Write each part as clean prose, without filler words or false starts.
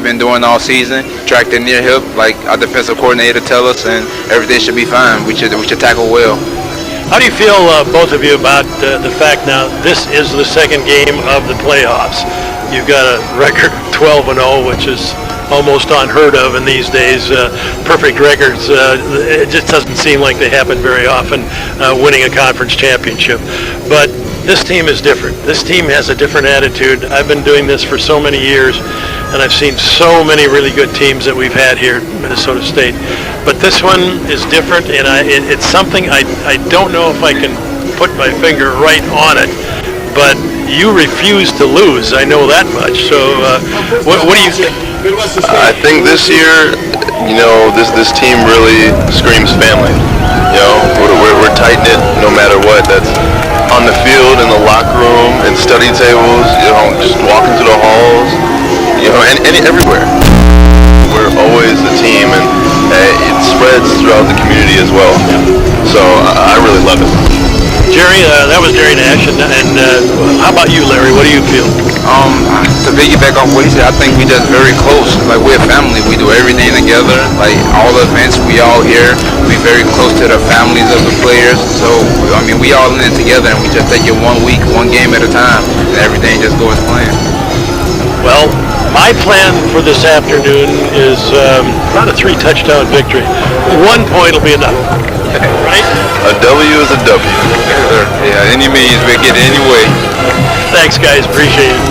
been doing all season. Track the near hip like our defensive coordinator tell us, and everything should be fine. We should tackle well. How do you feel, both of you, about the fact now this is the second game of the playoffs? You've got a record of 12-0, which is almost unheard of in these days. Perfect records, it just doesn't seem like they happen very often, winning a conference championship. But this team is different. This team has a different attitude. I've been doing this for so many years, and I've seen so many really good teams that we've had here at Minnesota State. But this one is different, and it's something I don't know if I can put my finger right on it, but you refuse to lose. I know that much. So what do you think? I think this year, this team really screams family. We're tight-knit no matter what. That's on the field, in the locker room, in study tables, just walking through the halls, and everywhere. We're always a team, and it spreads throughout the community as well. So I really love it. Jerry, that was Jerry Nash, and how about you, Larry? What do you feel? To piggyback off what he said, I think we just very close. Like, we're a family. We do everything together. Like, all the events, we all here. We very close to the families of the players. So, we all in it together, and we just take it 1 week, one game at a time, and everything just goes planned. Well, my plan for this afternoon is about a 3-touchdown victory. 1 point will be enough, right? A W is a W. Yeah, any means we get it anyway. Thanks, guys. Appreciate it.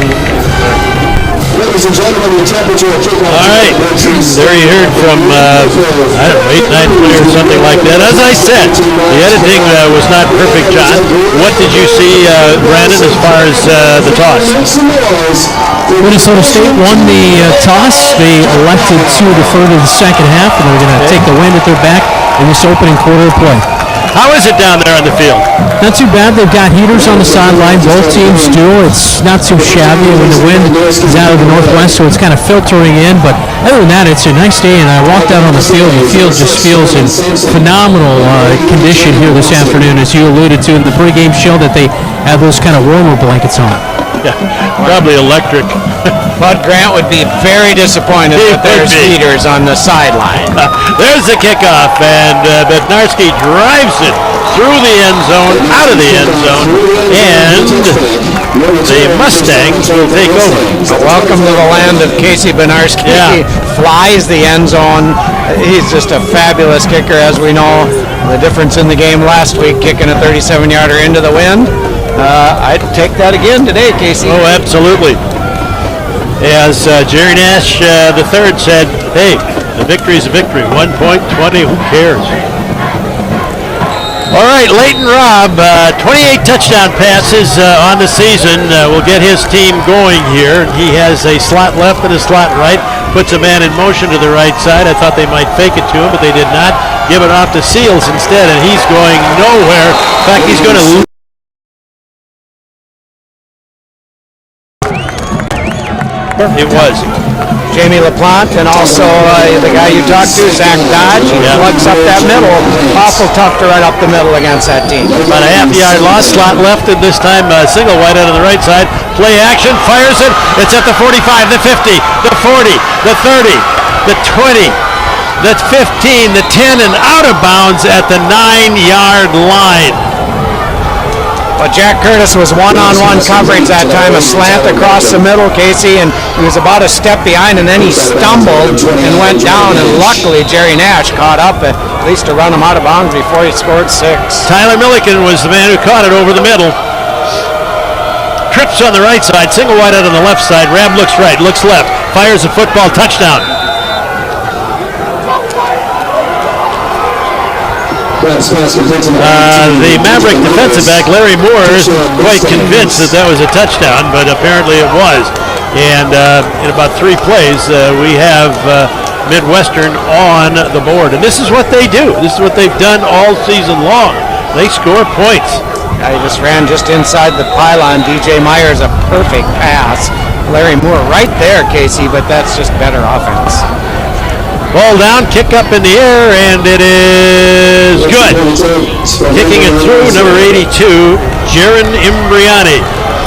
Ladies and gentlemen, the temperature of kickoff. All right, there you heard from, 8, 9 players, something like that. As I said, the editing was not perfect, John. What did you see, Brandon, as far as the toss? Minnesota State won the toss. They elected to defer to the second half, and they're going to take the wind at their back in this opening quarter of play. How is it down there on the field? Not too bad. They've got heaters on the sideline. Both teams do. It's not too shabby when the wind is out of the northwest, so it's kind of filtering in. But other than that, it's a nice day, and I walked out on the field. The field just feels in phenomenal condition here this afternoon, as you alluded to in the pregame show, that they have those kind of warmer blankets on. Yeah, probably electric. Bud Grant would be very disappointed that there's heaters on the sideline. There's the kickoff, and Bednarski drives it through the end zone, out of the end zone, and the Mustangs will take over. Welcome to the land of Casey Bednarski. Yeah. He flies the end zone. He's just a fabulous kicker, as we know. The difference in the game last week, kicking a 37-yarder into the wind. I'd take that again today, Casey. Oh, absolutely. As Jerry Nash III said, hey, the victory is a victory. 1 point, 20, who cares? All right, Leighton Robb, 28 touchdown passes on the season, will get his team going here. He has a slot left and a slot right, puts a man in motion to the right side. I thought they might fake it to him, but they did not. Give it off to Seals instead, and he's going nowhere. In fact, he's going to lose. It was. Jamie LaPlante, and also the guy you talked to, Zach Dodge. He plugs up that middle. Awful tough to run up the middle against that team. About a half-yard loss, slot left, and this time single wide out on the right side. Play action, fires it. It's at the 45, the 50, the 40, the 30, the 20, the 15, the 10, and out of bounds at the 9-yard line. Well, Jack Curtis was one-on-one coverage that time, a slant across the middle, Casey, and he was about a step behind, and then he stumbled and went down, and luckily Jerry Nash caught up at least to run him out of bounds before he scored 6. Tyler Milliken was the man who caught it over the middle. Trips on the right side, single wide out on the left side. Rab looks right, looks left, fires a football, touchdown. The Maverick defensive back, Larry Moore, isn't quite convinced that was a touchdown, but apparently it was. And in about 3 plays, we have Midwestern on the board. And this is what they do. This is what they've done all season long. They score points. He just ran just inside the pylon. DJ Myers, a perfect pass. Larry Moore right there, Casey, but that's just better offense. Ball down, kick up in the air, and it is good. Kicking it through, number 82, Jaron Imbriani.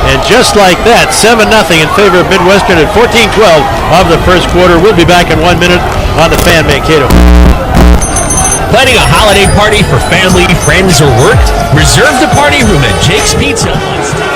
And just like that, 7-0 in favor of Midwestern at 14-12 of the first quarter. We'll be back in 1 minute on the Fan Mankato. Planning a holiday party for family, friends, or work? Reserve the party room at Jake's Pizza on State.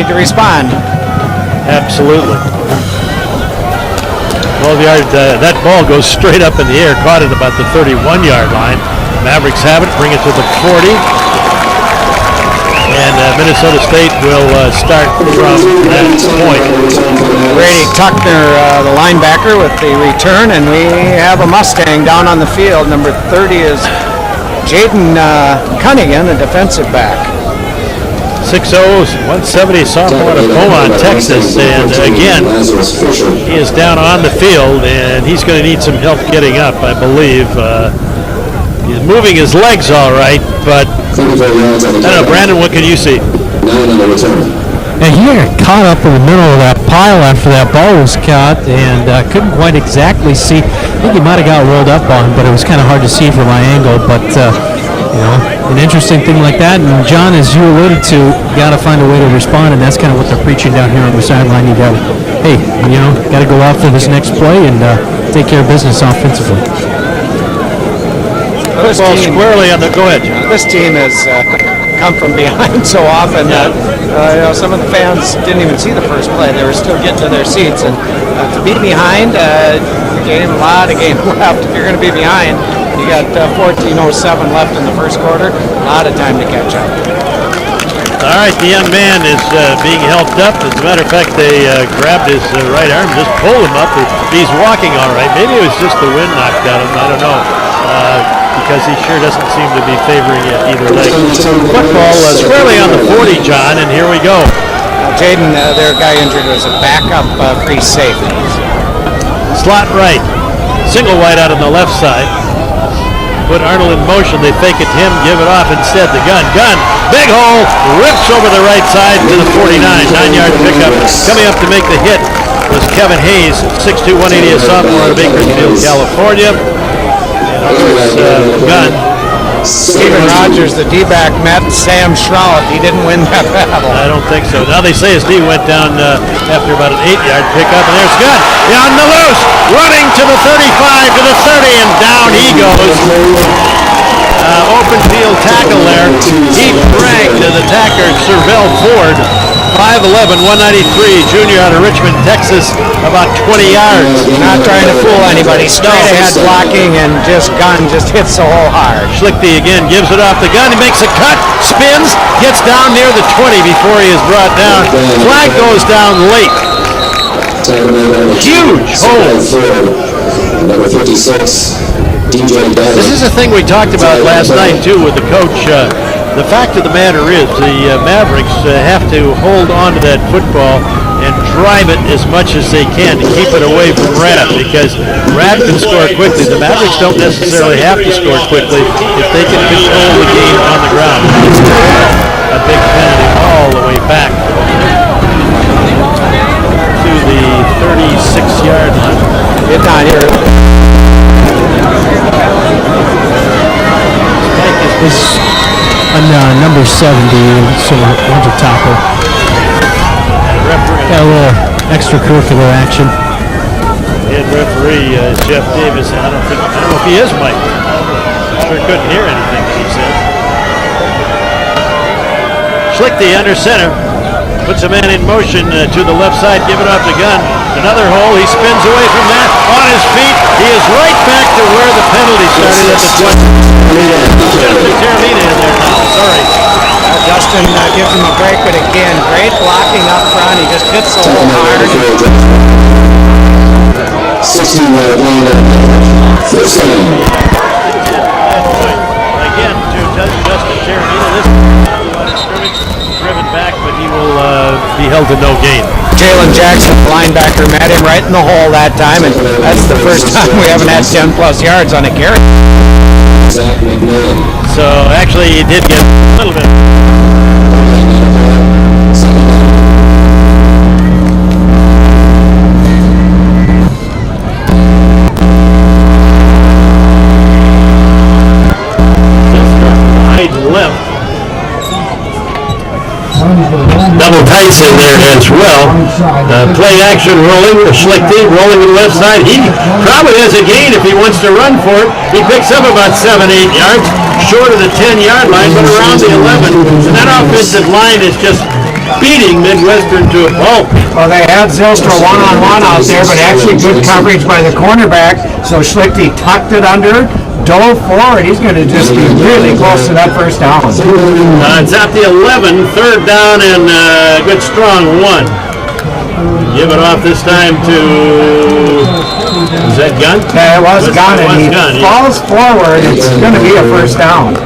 To respond. Absolutely. 12-yard, that ball goes straight up in the air, caught at about the 31-yard line. Mavericks have it, bring it to the 40. And Minnesota State will start from that point. Brady Tuckner, the linebacker, with the return, and we have a Mustang down on the field. Number 30 is Jaden Cunningham, the defensive back. 6'0", 170 sophomore out of Beaumont, Texas, and again, he is down on the field, and he's going to need some help getting up, I believe. He's moving his legs all right, but I don't know, Brandon, what can you see? And he got caught up in the middle of that pile after that ball was caught, and couldn't quite exactly see. I think he might have got rolled up on, but it was kind of hard to see from my angle, but you know, an interesting thing like that. And John, as you alluded to, you got to find a way to respond, and that's kind of what they're preaching down here on the sideline. You got, hey, you know, got to go out for this next play and take care of business offensively. Football squarely on the. Go ahead, John. This team has come from behind so often that you know, some of the fans didn't even see the first play. They were still getting to their seats, and to be behind, game, a lot of game left. If you're going to be behind, you got 14:07 left in the first quarter. A lot of time to catch up. All right, the young man is being helped up. As a matter of fact, they grabbed his right arm, just pulled him up. He's walking all right. Maybe it was just the wind knocked at him. I don't know. Because he sure doesn't seem to be favoring it either leg. Football squarely on the 40, John, and here we go. Jaden, their guy injured, was a backup free safety. Slot right. Single wide out on the left side. Put Arnold in motion. They fake it to him, give it off instead. The gun. Big hole. Rips over the right side to the 49. 9-yard pickup. Coming up to make the hit was Kevin Hayes, 6'2", 180, a sophomore out of Bakersfield, California. Gun. Steven Rogers, the D-back, met Sam Shroud. He didn't win that battle. I don't think so. Now they say his knee went down after about an 8-yard pickup, and there's Gunn on the loose, running to the 35, to the 30, and down he goes. Open field tackle there. He dragged the tackler, Servell Ford, 5'11", 193, junior out of Richmond, Texas, about 20 yards. Not trying to fool anybody. Straight ahead blocking, and Gunn just hits the hole hard. Schlichty again gives it off the gun. He makes a cut, spins, gets down near the 20 before he is brought down. Flag goes down late. Huge hole. Number 56, DJ Bennett. This is a thing we talked about last night too with the coach. The fact of the matter is the Mavericks have to hold on to that football and drive it as much as they can to keep it away from Rad, because Rad can score quickly. The Mavericks don't necessarily have to score quickly if they can control the game on the ground. A big penalty all the way back to the 36-yard line. Get down here. Is on number 70, so one's a tackle. Got a little extracurricular action. head referee Jeff Davis. I don't know if he is Mike. Sure couldn't hear anything that he said. Schlichty under center. Puts a man in motion to the left side, give it off to Gunn. Another hole, he spins away from that, on his feet. He is right back to where the penalty started at the 20. Terramina in there now, sorry. Justin gives him a break, but again, great blocking up front. He just hits the hole hard. 16-yard line. First down. Again, to Justin Terramina. This scrimmage driven back, but he will be held to no gain. Jalen Jackson, linebacker, met him right in the hole that time, and that's the first time we haven't had 10 plus yards on a carry. So actually, he did get a little bit. Wide left. Double tights in there as well. Play action rolling. Schlichty rolling to the left side. He probably has a gain if he wants to run for it. He picks up about 7-8 yards, short of the 10-yard line, but around the 11. And that offensive line is just beating Midwestern to a pulp. Well, they had Zylstra one-on-one out there, but actually good coverage by the cornerback. So Schlichty tucked it under, dove forward. He's going to just be really close to that first down. It's at the 11, third down and good strong one. Give it off this time to, is that Gunn? Yeah, it was Gunn, and he falls forward. It's going to be a first down.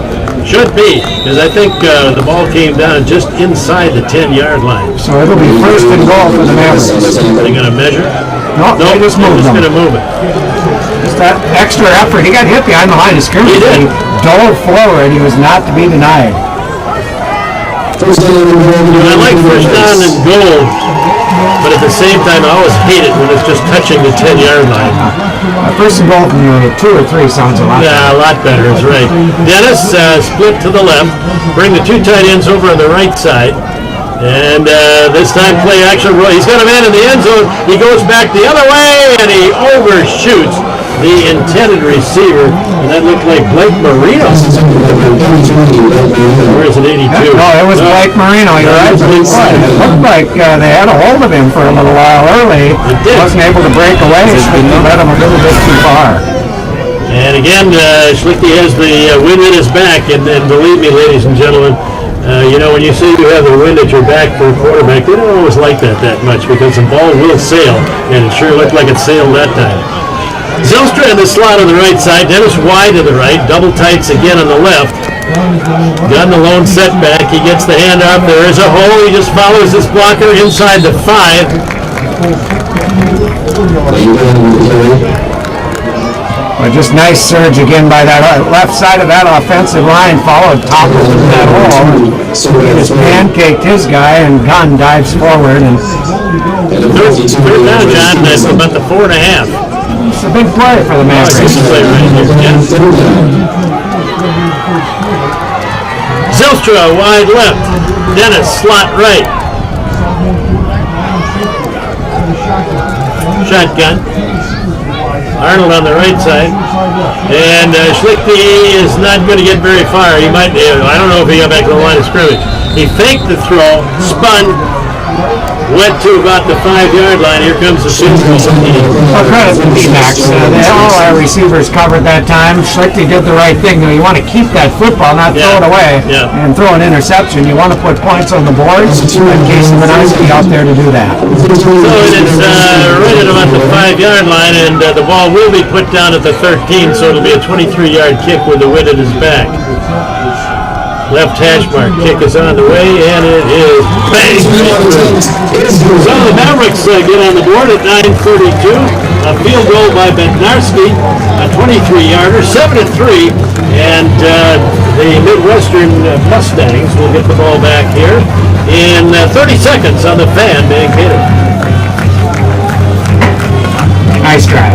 Should be, because I think the ball came down just inside the 10-yard line. So it'll be first and goal for the Mavericks. Are they going to measure? No, they just moved them. They're just going to move it. Just that extra effort. He got hit behind the line of scrimmage. He did. He dove forward. He was not to be denied. I like first down and goal, but at the same time, I always hate it when it's just touching the 10-yard line. First and goal from 2 or 3 sounds a lot better. Yeah, a lot better is right. Dennis split to the left, bring the two tight ends over on the right side, and this time play action. He's got a man in the end zone. He goes back the other way, and he overshoots the intended receiver, and that looked like Blake Marino. Or is it 82? No, it was Blake Marino. You're right. It looked like they had a hold of him for a little while early. It did. Wasn't able to break away. Schlichty led him a little bit too far. And again, Schlichty has the wind at his back, and believe me, ladies and gentlemen, you know, when you say you have the wind at your back for a quarterback, they don't always like that much, because the ball will sail, and it sure looked like it sailed that time. Zylstra in the slot on the right side, Dennis wide to the right, double tights again on the left. Gunn the lone setback, he gets the handoff, there is a hole, he just follows this blocker inside the 5. But just nice surge again by that left side of that offensive line, followed toppled into that hole. He just pancaked his guy, and Gunn dives forward. And Third down, John, that's about the 4.5. it's a big play for the Mavericks. Zylstra wide left, Dennis slot right. Shotgun. Arnold on the right side, and Schlichty is not going to get very far. He might, I don't know if he got back to the line of scrimmage. He faked the throw, spun, went to about the 5-yard line. Here comes the field goal. Well, credit to D-Max. All our receivers covered that time. Schlichty did the right thing. You want to keep that football, not throw it away, and throw an interception. You want to put points on the board. In case of Minowski out there to do that. So it is right at about the 5-yard line, and the ball will be put down at the 13, so it'll be a 23-yard kick with the wind at his back. Left hash mark kick is on the way, and it is bang. So the Mavericks get on the board at 9:32. A field goal by Bednarski, a 23-yarder, 7-3, and the Midwestern Mustangs will get the ball back here in 30 seconds on the Fan, Mankato. Nice drive.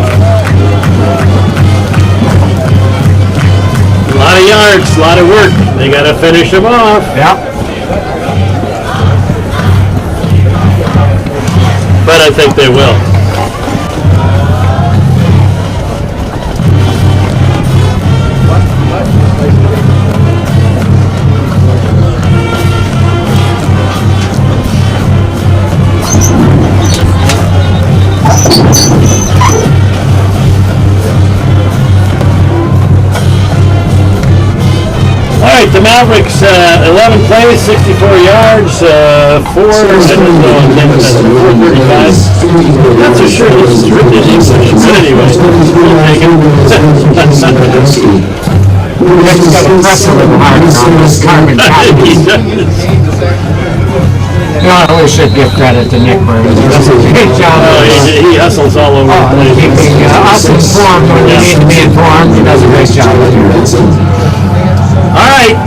A lot of yards, a lot of work. They got to finish them off. Yep. But I think they will. right, the Mavericks, 11 plays, 64 yards, 435. Not so sure this is written in English, but anyway, we'll take it. He's got a press a little hard on this carbon copy. You know, I always should give credit to Nick Burns. He does a great job. He hustles all over the place. Keeping us informed when we need to be informed. He does a great job. All right,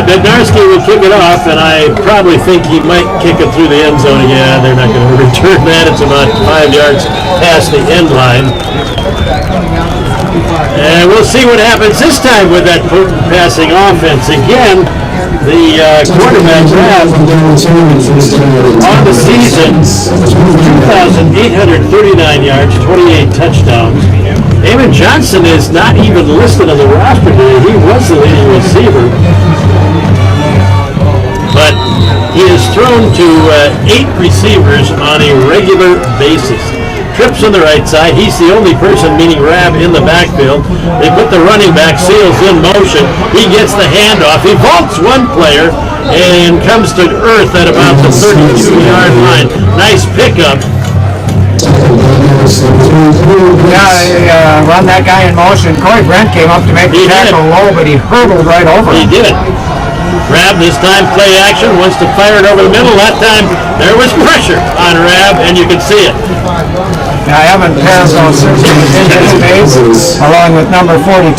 Bednarski will kick it off, and I probably think he might kick it through the end zone. Yeah, they're not going to return that. It's about 5 yards past the end line. And we'll see what happens this time with that potent passing offense. Again, the quarterback Rav on the season, 2,839 yards, 28 touchdowns. Eamon Johnson is not even listed on the roster today. He was the leading receiver. But he is thrown to 8 receivers on a regular basis. Trips on the right side. He's the only person, meaning Rav, in the backfield. They put the running back, Seals, in motion. He gets the handoff. He vaults one player and comes to earth at about the 32-yard line. Nice pickup. Yeah, run that guy in motion. Corey Brent came up to make the tackle low, but he hurdled right over him. He did. Rav this time play action, wants to fire it over the middle. That time there was pressure on Rav, and you can see it. Now Evan Parazo certainly is in his face, along with number 42,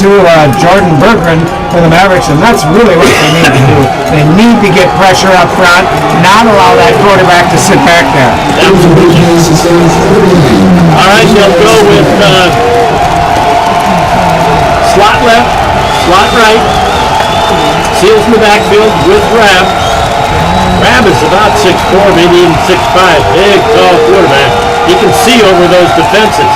Jordan Berggren for the Mavericks, and that's really what they need to do. They need to get pressure up front, not allow that quarterback to sit back there. All right, they'll go with slot left, slot right. Seals in the backfield with Rav. Rav is about 6'4", maybe even 6'5". Big, tall quarterback. He can see over those defenses.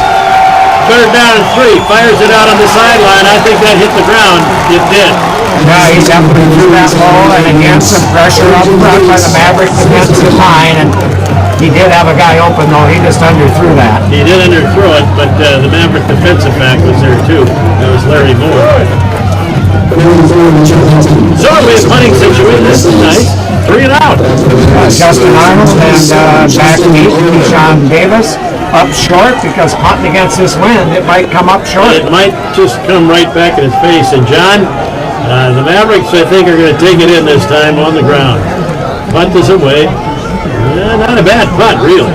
3rd down and 3. Fires it out on the sideline. I think that hit the ground. It did. Yeah, he's having to through that low, and again some pressure up front by the Mavericks defensive line. And he did have a guy open, though. He just underthrew that. He did underthrow it, but the Maverick defensive back was there too. That was Larry Moore. So we have punting situation. This is nice. 3 and out. Justin Arnold and back deep, Keyshawn Davis up short because punting against this wind, it might come up short. It might just come right back in his face. And John, the Mavericks, I think, are going to take it in this time on the ground. Punt is away. Not a bad punt, really.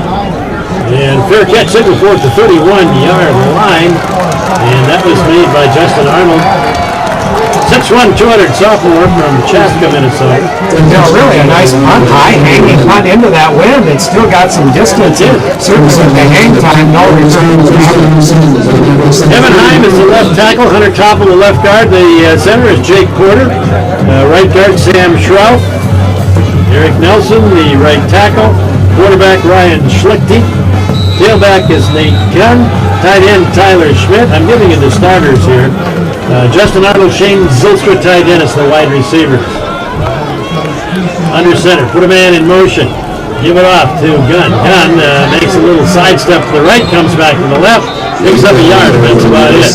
And fair catch signal for it to 31-yard line. And that was made by Justin Arnold. 6'1", 200 sophomore from Chaska, Minnesota. Really a nice punt, high-hanging punt into that wind. It's still got some distance in. Certainly with the hang time, no return. Evan Heim is the left tackle. Hunter Topple, the left guard. The center is Jake Porter. Right guard, Sam Schroff. Eric Nelson, the right tackle. Quarterback, Ryan Schlichty. Tailback is Nate Gunn. Tight end, Tyler Schmidt. I'm giving you the starters here. Justin Arnold, Shane Zylstra, tight end is the wide receiver. Under center, put a man in motion. Give it off to Gunn. Gunn makes a little sidestep to the right, comes back to the left, picks up a yard, and that's about it.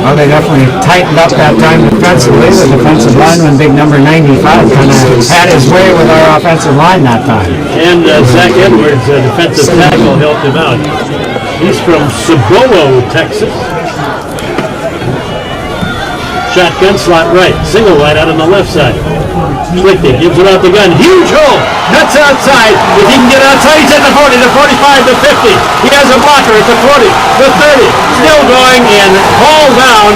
Well, they definitely tightened up that time defensively. The defensive lineman, big number 95, kind of had his way with our offensive line that time. And Zach Edwards, defensive tackle, helped him out. He's from Cibolo, Texas. Shotgun slot right, single wide out on the left side. Schlichting gives it out the gun. Huge hole. Cuts outside. If he can get outside, he's at the 40, the 45, the 50. He has a blocker at the 40, the 30. Still going and hauled down.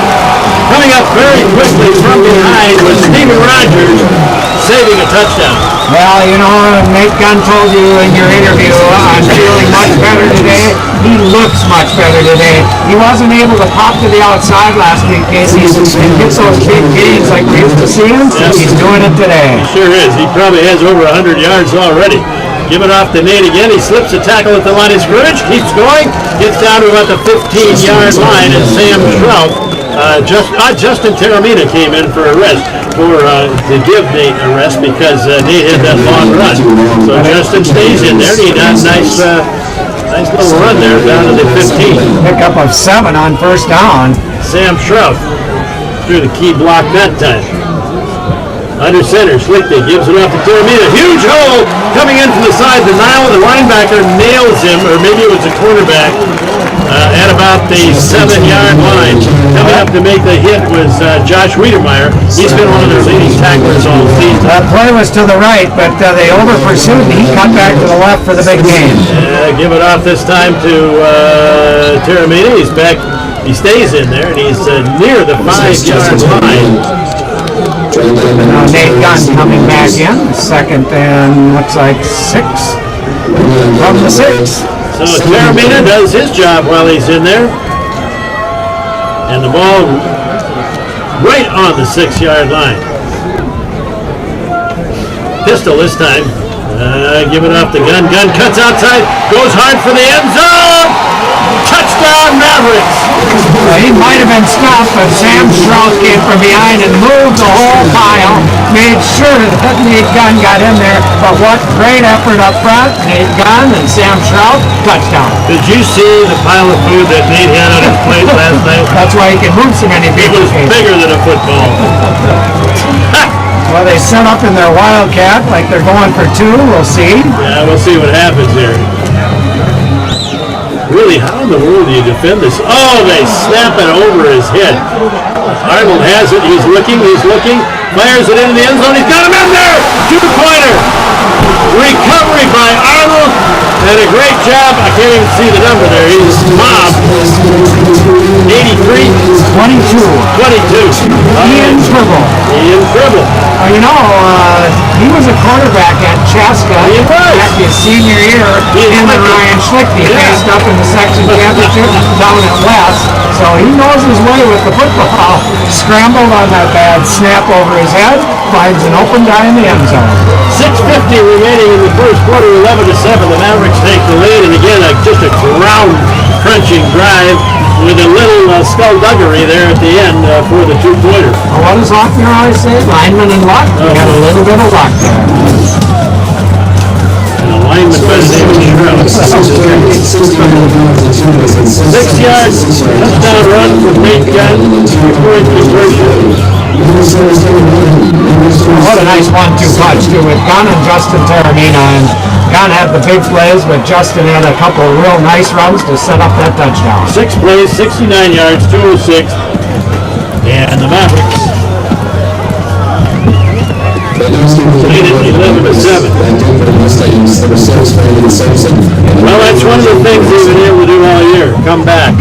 Coming up very quickly from behind was Steven Rogers, saving a touchdown. Well, you know, Nate Gunn told you in your interview, I'm feeling much better today. He looks much better today. He wasn't able to pop to the outside last week, Casey, and get those big gains like we used to see him. Yes. He's doing it today. He sure is. He probably has over 100 yards already. Give it off to Nate again. He slips a tackle at the line of scrimmage, keeps going, gets down to about the 15-yard line, and Sam Trout, Justin Taramina came in for a rest, to give Nate a rest because Nate had that long run. So Justin stays in there. He got a nice little run there down to the 15. Pick up of 7 on first down. Sam Trout. through the key block that time. Under center, Schlichte gives it off to Terramina. Huge hole coming in from the side. Denial, the linebacker nails him, or maybe it was a cornerback, at about the 7-yard line. Coming up to make the hit was Josh Wiedemeyer. He's been one of their leading tacklers all season. That play was to the right, but they over-pursued, and he cut back to the left for the big gain. Give it off this time to Terramina. He's back. He stays in there, and he's near the 5-yard line. Now Nate Gunn coming back in. Second and looks like 6 from the 6. So Terramina does his job while he's in there. And the ball right on the 6-yard line. Pistol this time. Give it off to Gunn. Gunn cuts outside. Goes hard for the end zone. Touchdown Mavericks. He might have been stopped, but Sam Stroud came from behind and moved the whole pile. Made sure that Nate Gunn got in there. But what great effort up front. Nate Gunn and Sam Stroud, touchdown. Did you see the pile of food that Nate had on his plate last night? That's why he can move so many people. It was bigger than a football. Well, they set up in their Wildcat like they're going for 2. We'll see. Yeah, we'll see what happens here. Really, how in the world do you defend this? Oh, they snap it over his head. Arnold has it. He's looking. Fires it into the end zone. He's got him in there. 2-pointer. Recovery by Arnold. And a great job. I can't even see the number there. He's mobbed. 83. 22. Ian Tribble. He was a quarterback at Chaska back his senior year in the Ryan Schlichte. He faced up in the section championship down at West. So he knows his way with the football. Scrambled on that bad snap over his head. Finds an open guy in the end zone. 6:50 remaining in the first quarter, 11-7. The Mavericks take the lead, and again, just a ground-crunching drive with a little skullduggery there at the end for the 2-pointer. Well, what does Lochner always say? Lineman and luck. We got a little bit of luck there. And a lineman by the name of Shroud. 6 yards, touchdown run for Nate Gunn, 3-point conversion. What a nice 1-2 punch, too, with Gunn and Justin Terramina. And Gunn had the big plays, but Justin had a couple of real nice runs to set up that touchdown. 6 plays, 69 yards, 206. And the Mavericks lead it 11-7. Well, that's one of the things they've been able to do all year, come back.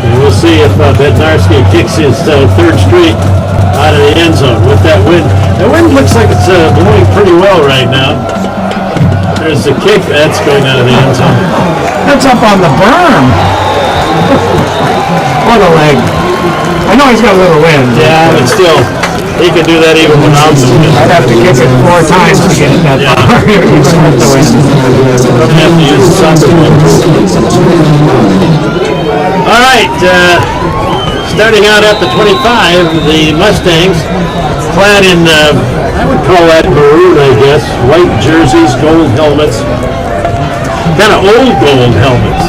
And we'll see if Bednarski kicks his 3rd straight out of the end zone with that wind. The wind looks like it's blowing pretty well right now. There's the kick. That's going out of the end zone. That's up on the berm. What a leg. I know he's got a little wind. Yeah, but still, he can do that even without the wind. I'd have to kick it 4 times to get it that far. Even with the wind. Don't have to use the soccer ball. All right, starting out at the 25, the Mustangs, clad in, I would call that maroon, I guess, white jerseys, gold helmets, kind of old gold helmets.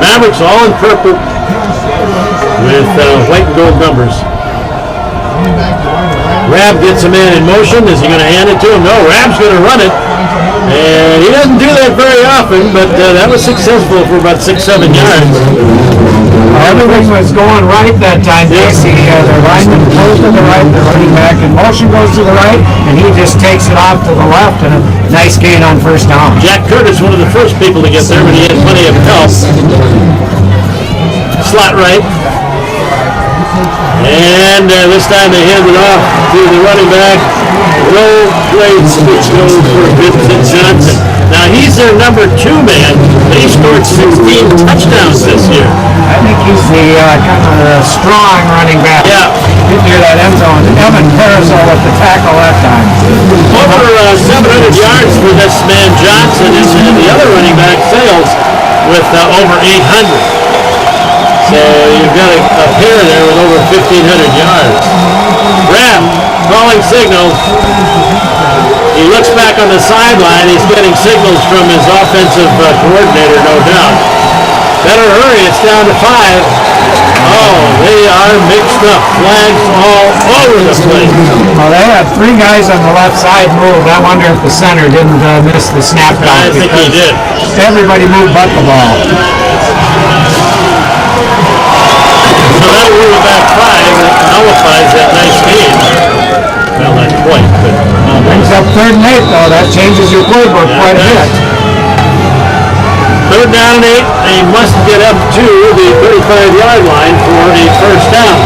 Mavericks all in purple with white and gold numbers. Rab gets a man in motion. Is he going to hand it to him? No, Rab's going to run it. And he doesn't do that very often, but that was successful for about 6-7 yards. Everything was going right that time. Casey, their lineman goes to the right, the running back in motion goes to the right, and he just takes it off to the left, and a nice gain on 1st down. Jack Curtis, one of the first people to get there, but he had plenty of help. Slot right. And this time they hand it off to the running back. Roll great switch goes for Vincent Johnson. Now he's their number 2 man, but he scored 16 touchdowns this year. I think he's the kind of the strong running back. Yeah. Get near that end zone. Evan Carousel with the tackle that time. Over 700 yards for this man Johnson, and the other running back Sales with over 800. So you've got a pair there with over 1,500 yards. Rab calling signals. He looks back on the sideline. He's getting signals from his offensive coordinator, no doubt. Better hurry. It's down to 5. Oh, they are mixed up. Flags all over the place. Well, they had 3 guys on the left side moved. I wonder if the center didn't miss the snap I count. think he did. Everybody moved but the ball. So that'll rule it back 5. That nullifies that nice game. Well, not quite, but Brings up 3rd and 8, though. That changes your playbook quite a bit. 3rd down and 8. They must get up to the 35-yard line for a first down.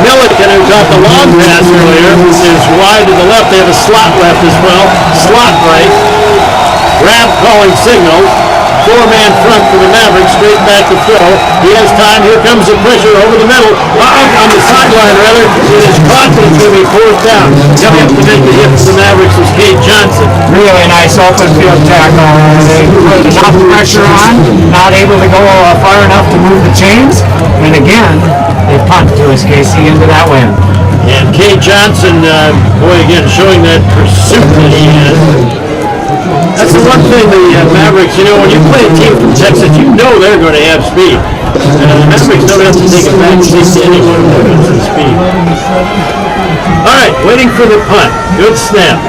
Milliken, who got the long pass earlier, is wide to the left. They have a slot left as well. Slot right. Grab calling signals. 4-man front for the Mavericks, straight back to throw. He has time. Here comes the pressure over the middle. On the sideline, rather. It is caught, but it's going to be 4th down. Coming up to make the hit for the Mavericks is Kate Johnson. Really nice open field tackle. They put enough pressure on, not able to go far enough to move the chains. And again, they punt to us, Casey, into that win. And Kate Johnson, boy, again, showing that pursuit that he has. That's the one thing the Mavericks, you know, when you play a team from Texas, you know they're going to have speed. The Mavericks don't have to take a back seat to anyone who has some speed. All right, waiting for the punt. Good snap.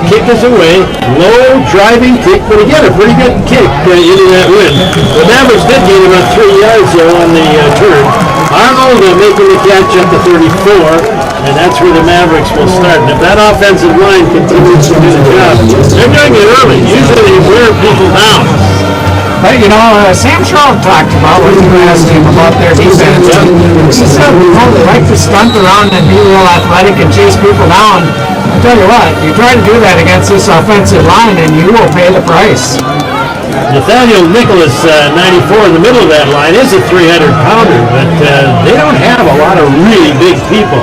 Kick is away. Low driving kick, but again, a pretty good kick into that win. The Mavericks did gain about 3 yards, though, on the turn. Arnold making the catch at the 34. And that's where the Mavericks will start. And if that offensive line continues to do the job, they're doing it early. Usually they wear people down. But, you know, Sam Sherrill talked about when you asked him about their defense. He said, you know, they like to stunt around and be real athletic and chase people down. I'll tell you what, you try to do that against this offensive line and you will pay the price. Nathaniel Nicholas, 94 in the middle of that line, is a 300-pounder, but they don't have a lot of really big people.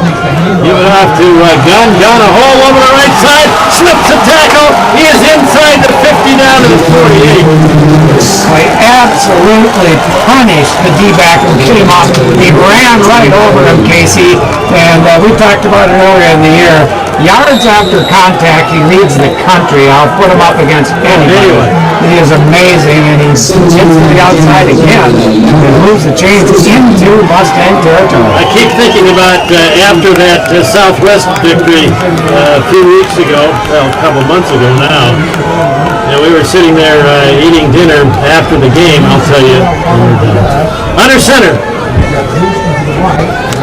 Give it off to Gunn a hole over the right side, slips a tackle, he is inside the 50 down to the 48. They absolutely punished the D-back who came up. He ran right over him, Casey, and we talked about it earlier in the year. Yards after contact, he leads the country. I'll put him up against anybody. He is amazing, and he gets to the outside again and moves the chains into Mustang territory. I keep thinking about after that Southwest victory a few weeks ago, well, a couple months ago now, and we were sitting there eating dinner after the game, I'll tell you. Under center.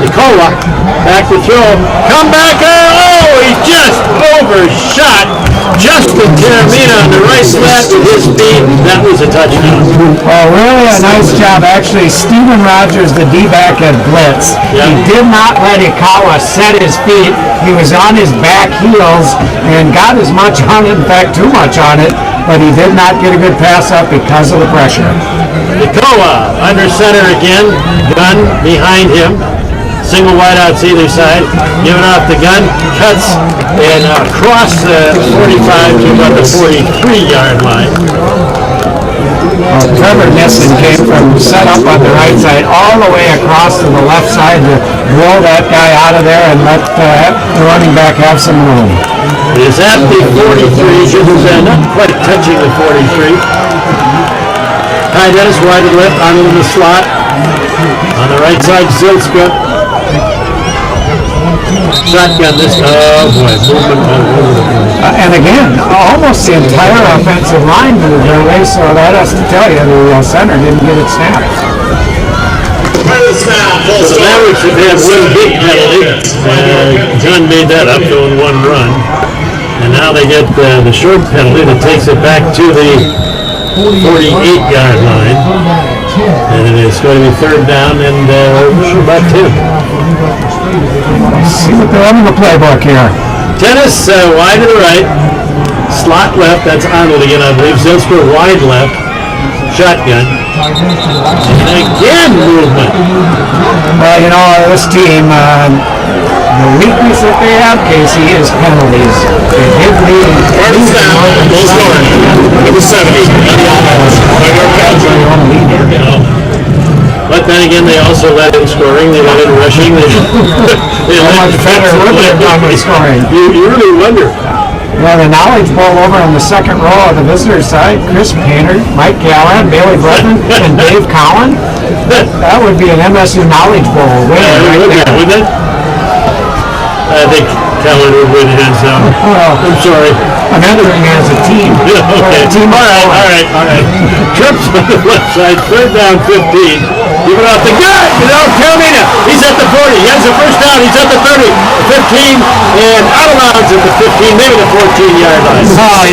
Nikola, back to throw. Come back. Oh, he just overshot Justin Taramina on the right slat with his speed. That was a touchdown. Well, really a nice job. Actually, Steven Rogers, the D-back, had blitz. Yep. He did not let Ikawa set his feet. He was on his back heels and got as much on it, in fact, too much on it, but he did not get a good pass up because of the pressure. Nikola under center again. Gunn behind him. Single wideouts either side. Giving off the gun. Cuts and across the 45 to about the 43-yard line. Trevor Nissen came from set up on the right side all the way across to the left side to roll that guy out of there and let the running back have some room. It is at the 43, just not quite touching the 43. Ty Dennis wide to the left, Arnold in the slot. On the right side, Zilska. Shotgun this time. Oh boy, movement all over the place. And again, almost the entire offensive line moved their way, so that has to tell you the center didn't get it snapped. So the Mavericks have had one big penalty. John made that up going one run. And now they get the short penalty that takes it back to the 48-yard line. And it's going to be 3rd down and about 10. See what they're in the playbook here. Tennis wide to the right. Slot left. That's Arnold again, I believe. Zilsker wide left. Shotgun. And again, movement. Well, you know, this team, the weakness that they have, Casey, is penalties. They did lead. Goal scoring. Number 70. But then again, they also let in scoring. They let in rushing. They How much better would they have done with scoring? You really wonder. Well, the Knowledge Bowl over on the second row of the visitor side, Chris Painter, Mike Gallan, Bailey Bletman, and Dave Cowan. That would be an MSU Knowledge Bowl win right there. Wouldn't it? I think Cowan would win hands down. Well, I'm sorry. I'm entering as a team. Okay. All right. Trips on the left side, third down 15. Give it off the gut. Carolina. He's at the 40. He has the first down. He's at the 30, 15, and out of bounds at the 15, maybe the 14-yard line. Oh,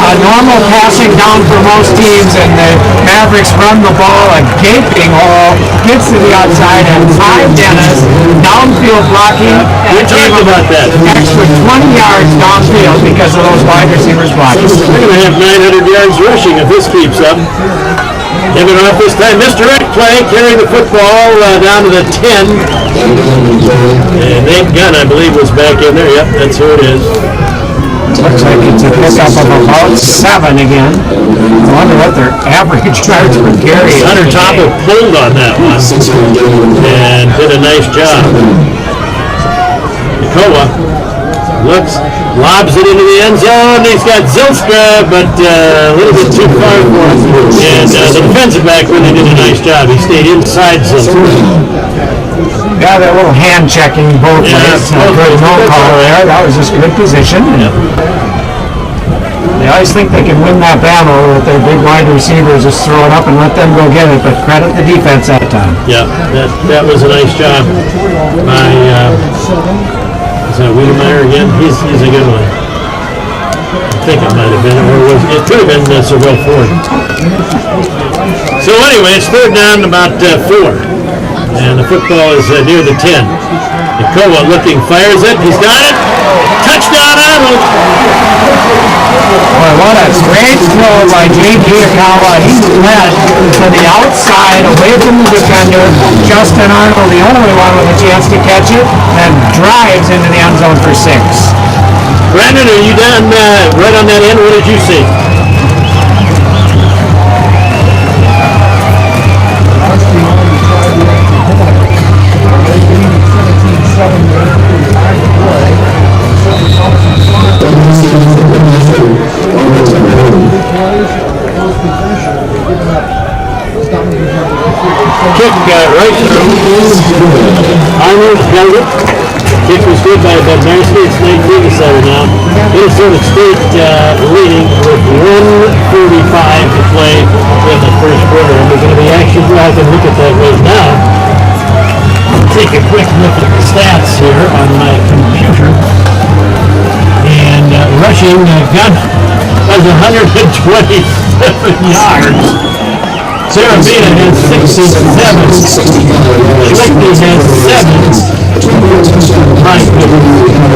a normal passing down for most teams, and the Mavericks run the ball, a gaping hole, gets to the outside, and Ty Dennis, downfield blocking. We talked about that. Extra 20 yards downfield because of those wide receivers blocking. They're going to have 900 yards rushing if this keeps up. Give it off this time. Misdirect play, carrying the football down to the 10. And Nate Gunn, I believe, was back in there. Yep, that's who it is. Looks like it's a pickup of about 7 again. I wonder what their average yards per carry is. Hunter Topple pulled on that one and did a nice job. Nikola lobs it into the end zone. He's got Zilstra, but a little bit too far for him. And the defensive back really did a nice job. He stayed inside Zilstra. Yeah, that little hand checking both ways. Good no call there. That was just good position. Yep. They always think they can win that battle with their big wide receivers, just throw it up and let them go get it. But credit the defense that time. Yeah, that was a nice job by. Is that Wiedemeyer again? He's a good one. I think it might have been, or it could have been Sorrell Ford. So anyway, it's third down about 4. And the football is near the 10. Nikola looking, fires it. He's got it. Touchdown, Arnold. Boy, what a great throw by J.P. Akawa. He led to the outside, away from the defender. Justin Arnold, the only one with a chance to catch it, and drives into the end zone for 6. Brandon, are you down right on that end? What did you see? Kick right through. Arnold held it. Kick was good by Bednarski. It's 19-7 now. Minnesota State leading with 1:45 to play in the first quarter. And we're going to be actually, I can look at that right now. Take a quick look at the stats here on my computer. And rushing Gunn has 127 yards. Sarabina has 67. Schlichtman has 7.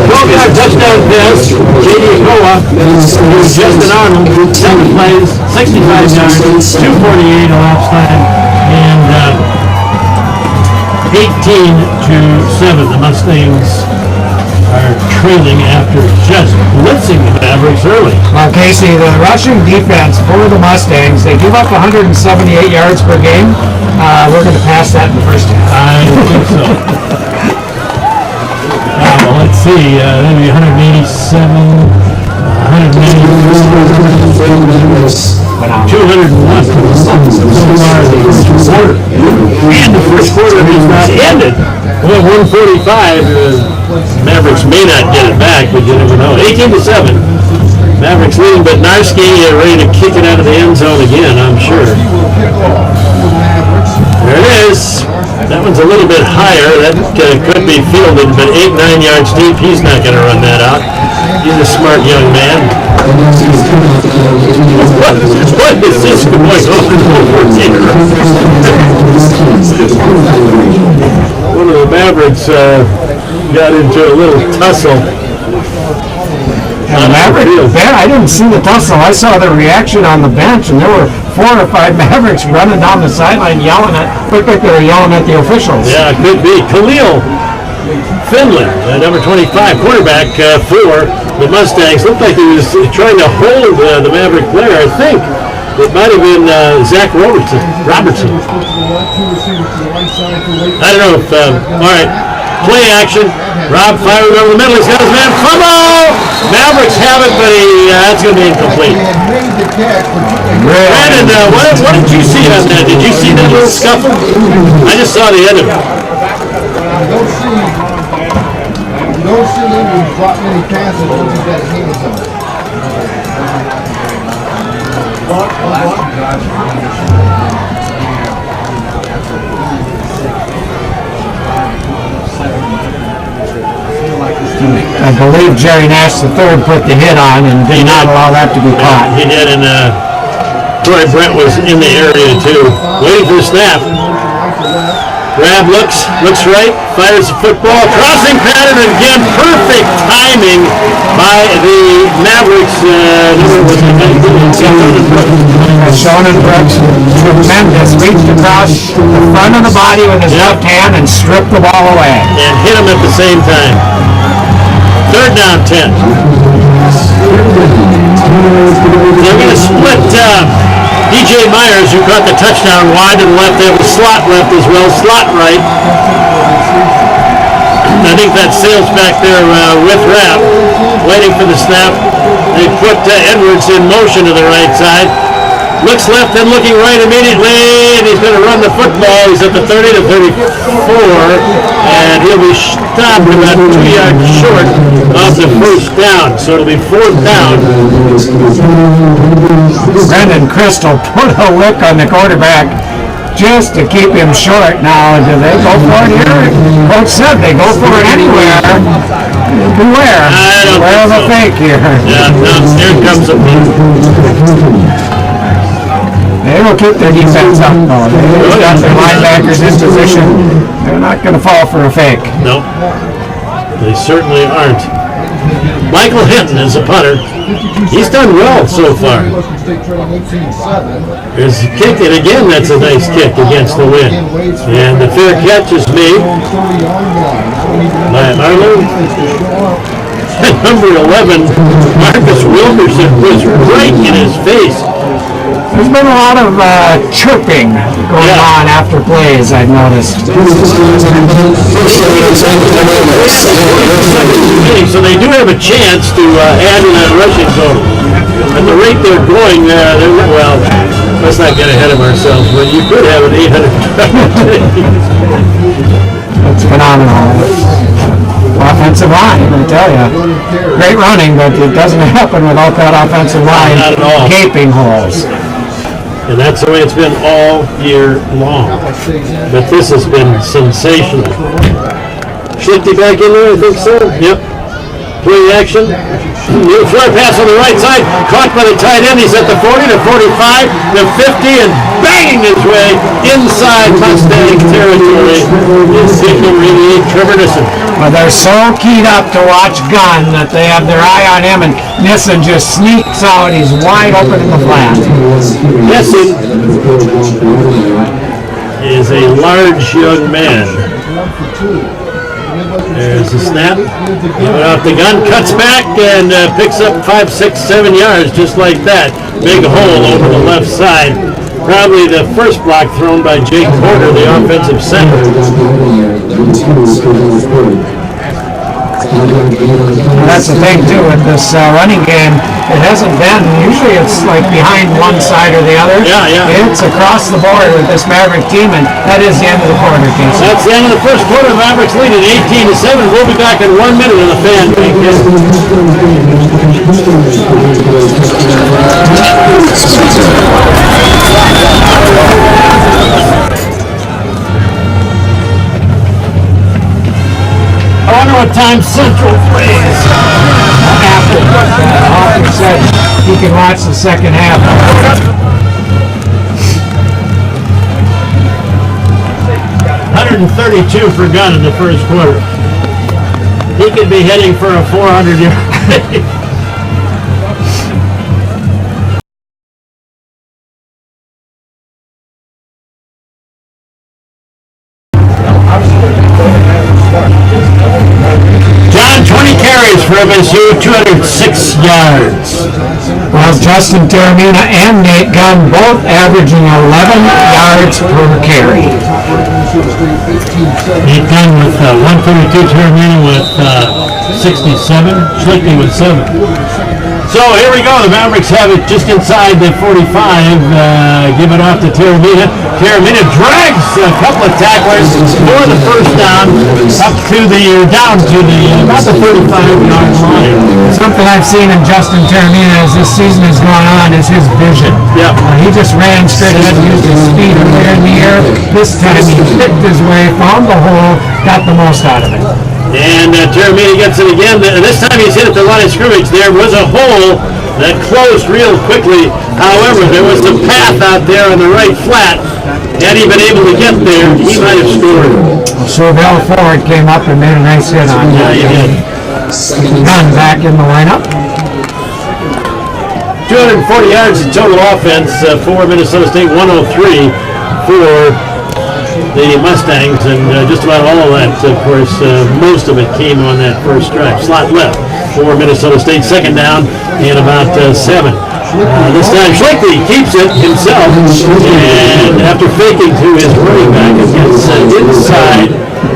12-yard touchdown pass. J.D. Akoa to Justin Arnold. 7 plays, 65 yards, 2:48 elapsed time, and 18-7. The Mustangs are trailing after just blitzing the Mavericks early. Well, Casey, the rushing defense for the Mustangs, they give up 178 yards per game. We're going to pass that in the first half. I think so. Well, let's see. That'd be 187, 201 so far the first quarter. And the first quarter has not ended. Well, 145. Mavericks may not get it back, but you never know. 18-7. Mavericks leading, but Narski ready to kick it out of the end zone again, I'm sure. There it is. That one's a little bit higher. That could be fielded, but 8-9 yards deep. He's not going to run that out. He's a smart young man. What is this going on over here? One of the Mavericks got into a little tussle. And I didn't see the tussle. I saw the reaction on the bench, and there were 4 or 5 Mavericks running down the sideline yelling looked like they were yelling at the officials. Yeah, it could be. Khalil Finley, number 25, quarterback for the Mustangs. Looked like he was trying to hold the Maverick player. I think it might have been Zach Robertson. I don't know if, all right. Play action. Rob fires over the middle. He's got his man. Fumble! Mavericks have it, but that's going to be incomplete. Brandon, what did you see on that? Did you see that little scuffle? I just saw the end of it. You don't see him drop many passes once he's got his hands on it. I believe Jerry Nash III put the hit on and did not allow that to be caught. He did, and Troy Brent was in the area too, waiting for the snap. Grab looks right, fires the football, crossing pattern, and again, perfect timing by the Mavericks. Shonen Brooks, tremendous, reached across the front of the body with his left hand and stripped the ball away. And hit him at the same time. Third down, 10. They're going to split DJ Myers, who caught the touchdown, wide to the left. They have a slot left as well, slot right. I think that Sales back there with Rapp, waiting for the snap. They put Edwards in motion to the right side. Looks left, then looking right immediately, and he's going to run the football. He's at the 30 to 34, and he'll be stopped about 2 yards short of the first down. So it'll be fourth down. Brendan Crystal put a lick on the quarterback just to keep him short. Now, do they go for it here? Coach said they go for it anywhere. Beware. Beware of a fake here. Yeah, no, here comes a They will keep their defense up, though. They've got their linebackers in position. They're not going to fall for a fake. No, they certainly aren't. Michael Hinton is a punter. He's done well so far. There's a kick, and again, that's a nice kick against the wind. And the fair catch is made by Arlo. Number 11, Marcus Wilkerson, was right in his face. There's been a lot of chirping going on after plays, I've noticed. So they do have a chance to add in a rushing total. At the rate they're going, well, let's not get ahead of ourselves, but you could have an 800. That's phenomenal. Offensive line, I tell you. Great running, but it doesn't happen without that offensive line Not at all. gaping holes. And that's the way it's been all year long. But this has been sensational. Schlichty back in there, I think so. Yep. Play action. New fly pass on the right side. Caught by the tight end. He's at the 40 to 45 to 50 and banging his way inside Mustang territory. Is signal really Trevor Nissen. Well, they're so keyed up to watch Gunn that they have their eye on him, and Nissen just sneaks out. He's wide open in the flat. Nissen is a large young man. There's the snap. Give it off the gun. Cuts back and picks up 5, 6, 7 yards just like that. Big hole over the left side. Probably the first block thrown by Jake Porter, the offensive center. That's the thing, too, with this running game. It hasn't been, usually it's like behind one side or the other. Yeah. It's across the board with this Maverick team, and that is the end of the quarter, Casey. That's the end of the first quarter. Mavericks lead at 18 to 7. We'll be back in 1 minute on the fan break. I wonder what time Central plays. After. Hawker said he can watch the second half. 132 for Gunn in the first quarter. He could be heading for a 400-yard. for MSU, 206 yards. Well, Justin Terramina and Nate Gunn both averaging 11 yards per carry. Nate Gunn with 132, Terramina with 67, Schlichting with 7. So here we go. The Mavericks have it just inside the 45. Give it off to Terramina. Terramina drags a couple of tacklers for the first down up to down to about the 35-yard line. Something I've seen in Justin Terramina as this season has gone on is his vision. Yep. He just ran straight ahead and used his speed earlier in the air. This time he picked his way, found the hole, got the most out of it. And Terramina gets it again. This time he's hit at the line of scrimmage. There was a hole that closed real quickly. However, there was a path out there on the right flat. Had he been able to get there, he might have scored. Chevelle Ford came up and made a nice hit on him. Yeah, he did. Gunn back in the lineup. 240 yards in total offense for Minnesota State, 103 for the Mustangs, and just about all of that, of course, most of it came on that first drive. Slot left for Minnesota State, second down and about 7. This time Schlichting keeps it himself, and after faking to his running back, it gets inside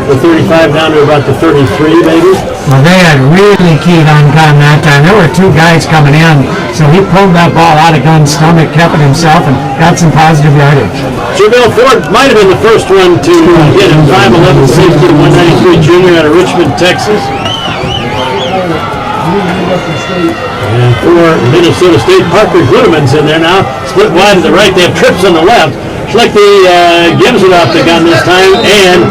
the 35 down to about the 33 maybe. Well, they had really keyed on Gunn that time. There were two guys coming in, so he pulled that ball out of Gunn's stomach, kept it himself, and got some positive yardage. Chevelle Ford might have been the first one to hit him. 5'11" safety, 193 junior out of Richmond, Texas. And for Minnesota State, Parker Gluteman's in there now. Split wide to the right. They have trips on the left. Schlichting gives it off to Gunn this time, and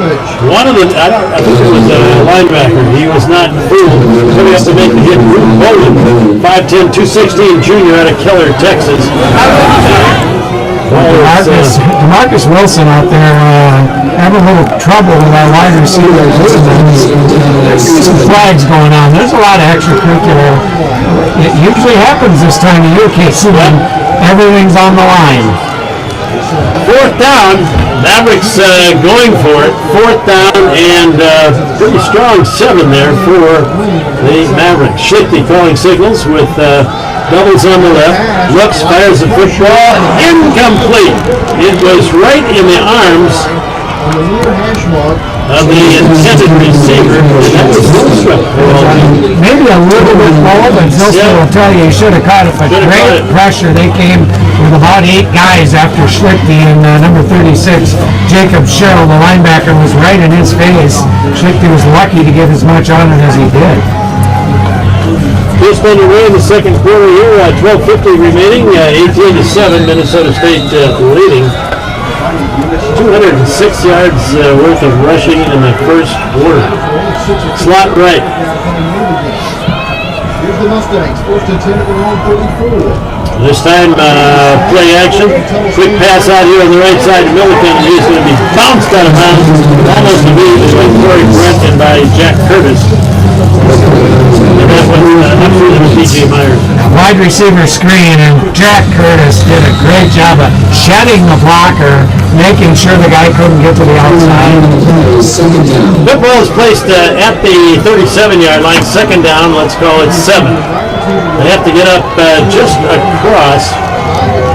one of the, I think it was a linebacker, he was not fooled, coming up to make the hit. Ruth Bowden, 5'10", 216 junior out of Keller, Texas. DeMarcus Wilson out there having a little trouble with our wide receiver. There's some flags going on. There's a lot of extracurricular. It usually happens this time of year, Casey, when everything's on the line. Fourth down, Mavericks going for it. Fourth down and pretty strong 7 there for the Mavericks. Schlichting calling signals with doubles on the left. Looks, fires the football, incomplete. It was right in the arms of the intended receiver, and that was Zilstra. Maybe a little bit low, but Zilstra will tell you he should have caught it. But great pressure. They came with about 8 guys after Schlichting, and number 36, Jacob Sherrill, the linebacker, was right in his face. Schlichting was lucky to get as much on it as he did. Just underway in the second quarter here, 12:50 remaining, 18-7, Minnesota State leading. 206 yards worth of rushing in the first quarter. Slot right. Here's the Mustangs, first and 10 at their own 34. This time, play action. Quick pass out here on the right side to Milliken, and he's going to be bounced out of bounds almost immediately by Corey Brent and by Jack Curtis. And that was P.J. Myers. Wide receiver screen, and Jack Curtis did a great job of shedding the blocker, making sure the guy couldn't get to the outside. Football is placed at the 37-yard line. Second down, let's call it 7. They have to get up just across.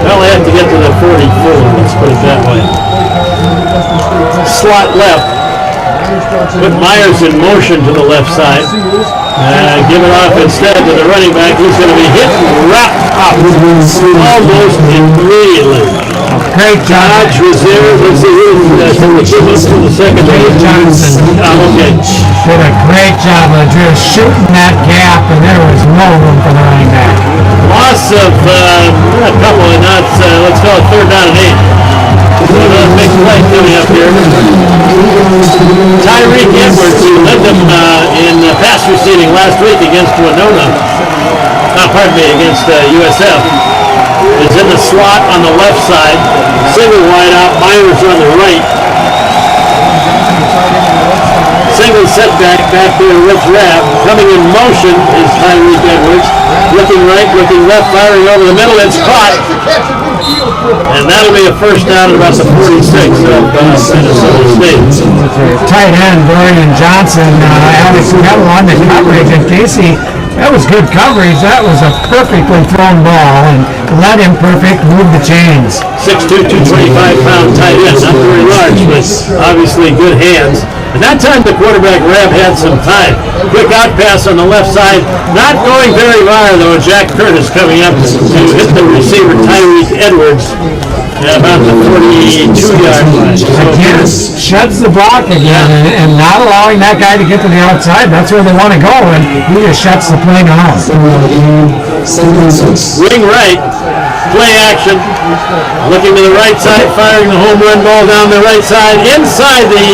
Well, they have to get to the 44, let's put it that way. Slot left. Put Myers in motion to the left side. Give it off instead to the running back. He's going to be hit and wrapped up almost immediately. Great job. Dodge was there. Let's see who is to the second. Johnson. Okay. Did a great job of just shooting that gap, and there was no room for the running back. Loss of a couple of knots. Let's call it third down and 8. So another big play coming up here. Tyreek Edwards, who led them in pass receiving last week against Winona, against USF, is in the slot on the left side. Single wide out, Myers on the right. Single setback back there with Rapp. Coming in motion is Tyreek Edwards. Looking right, looking left, firing over the middle. It's caught. And that'll be a first down at about the 46 of Minnesota State. Tight end Dorian Johnson, Alex Kettle on the coverage, and Casey, That was good coverage. That was a perfectly thrown ball, and let him perfect move the chains. 6'2", 225-pound tight end, not very large, but obviously good hands. And that time the quarterback, Rab, had some time. Quick out pass on the left side, not going very far though. Jack Curtis coming up to hit the receiver, Tyreek Edwards, at about the 42-yard line. Again, shuts the block again, and not allowing that guy to get to the outside. That's where they want to go, and he just shuts the play down. Wing right, play action, looking to the right side, firing the home run ball down the right side. Inside the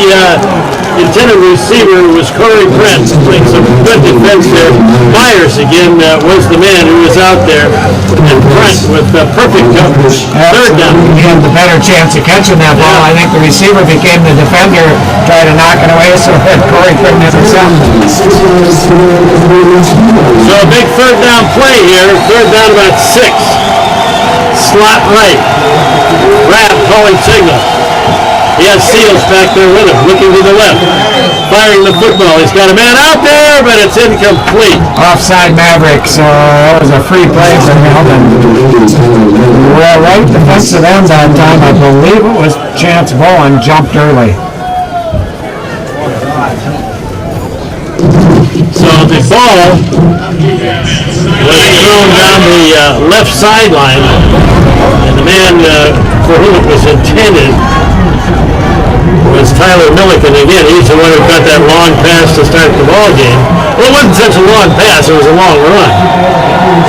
intended receiver was Corey Brent, playing some good defense there. Myers again was the man who was out there, and Brent with perfect coverage. Third down. He had the better chance of catching that ball. I think the receiver became the defender, tried to knock it away, so that Corey couldn't intercept. So a big third down play here. Third down about 6. Slot right. Rab calling signal. He has Seals back there with him, looking to the left. Firing the football. He's got a man out there, but it's incomplete. Offside Maverick, so that was a free play for Melvin. Well, right defensive end that time, I believe it was Chance Bowen, jumped early. So the ball was thrown down the left sideline, and the man for whom it was intended was Tyler Milliken. Again, he's the one who got that long pass to start the ball game. Well, it wasn't such a long pass, it was a long run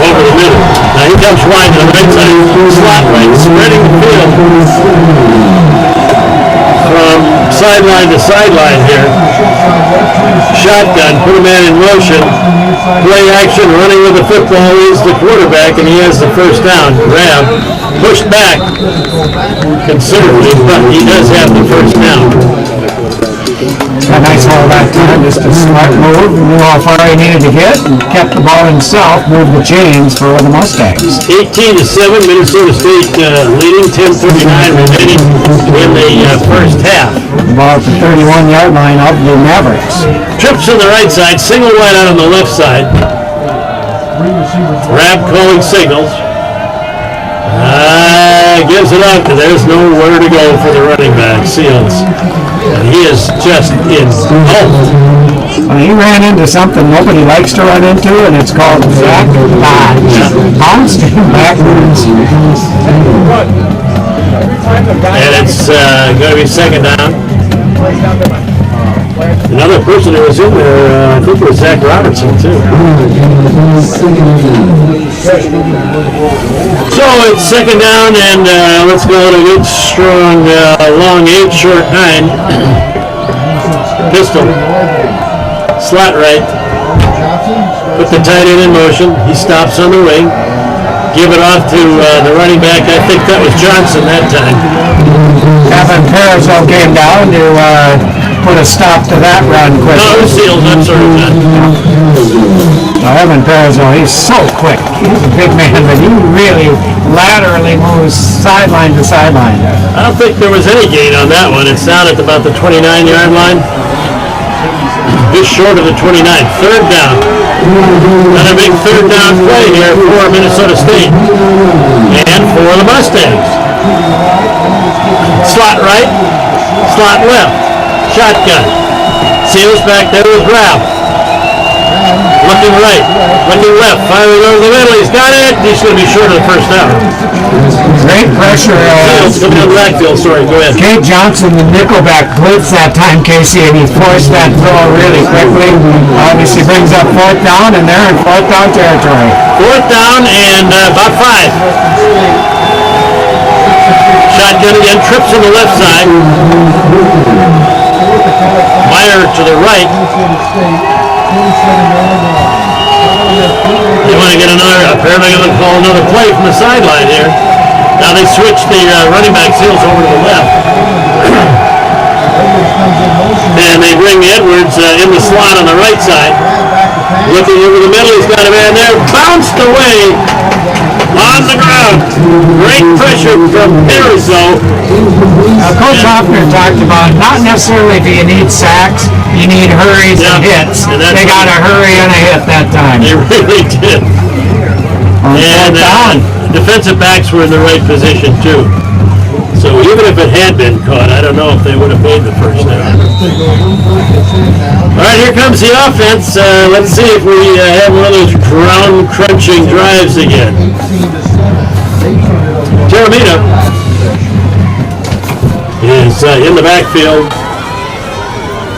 over the middle. Now he comes wide to the right side, slot right, spreading the field from sideline to sideline here. Shotgun, put a man in motion. Play action, running with the football is the quarterback, and he has the first down. Rab pushed back considerably, but he does have the first down. A nice hold that time, just a smart move. Knew how far he needed to get, and kept the ball himself, moved the chains for the Mustangs. 18-7, Minnesota State leading, 10:39 remaining in the first half. Ball at the 31-yard line of the Mavericks. Trips on the right side, single wide out on the left side. Rab calling signals. Gives it up. There's nowhere to go for the running back, Seals. And he is just engulfed. He ran into something nobody likes to run into, and it's called back dodge. Bouncing backwards. And it's going to be second down. Another person who was in there, I think it was Zach Robertson, too. So it's second down, and let's go to a good, strong, long 8, short 9. Pistol. Slot right. Put the tight end in motion. He stops on the wing. Give it off to the running back. I think that was Johnson that time. Evan Perizzo came down to put a stop to that run quickly. No, it was Seals, I'm sorry. Now, Evan Perizzo, he's so quick. He's a big man, but he really laterally moves sideline to sideline. I don't think there was any gain on that one. It's down at about the 29-yard line. Just short of the 29. Third down. Another big third down play here for Minnesota State. And for the Mustangs. Slot right, slot left. Shotgun. Seals back there with Rab. Looking right, looking left, firing over the middle. He's got it. He's going to be short of the first down. Great pressure. Seals coming down the backfield. Sorry, go ahead. Kate Johnson, the nickelback, blitz that time, Casey, and he forced that throw really quickly. Obviously brings up fourth down, and they're in fourth down territory. Fourth down and about 5. Shotgun again, trips on the left side. Meyer to the right. They want to get another, apparently going to call another play from the sideline here. Now they switch the running back Seals over to the left. And they bring Edwards in the slot on the right side. Looking over the middle, he's got a man there. Bounced away On the ground. Great pressure from Pariseau. Coach Hoffner talked about not necessarily do you need sacks, you need hurries and hits. And they got a hurry and a hit that time. They really did. And defensive backs were in the right position too. So even if it had been caught, I don't know if they would have made the first down. All right, here comes the offense. Let's see if we have one of those ground-crunching drives again. Taramina is in the backfield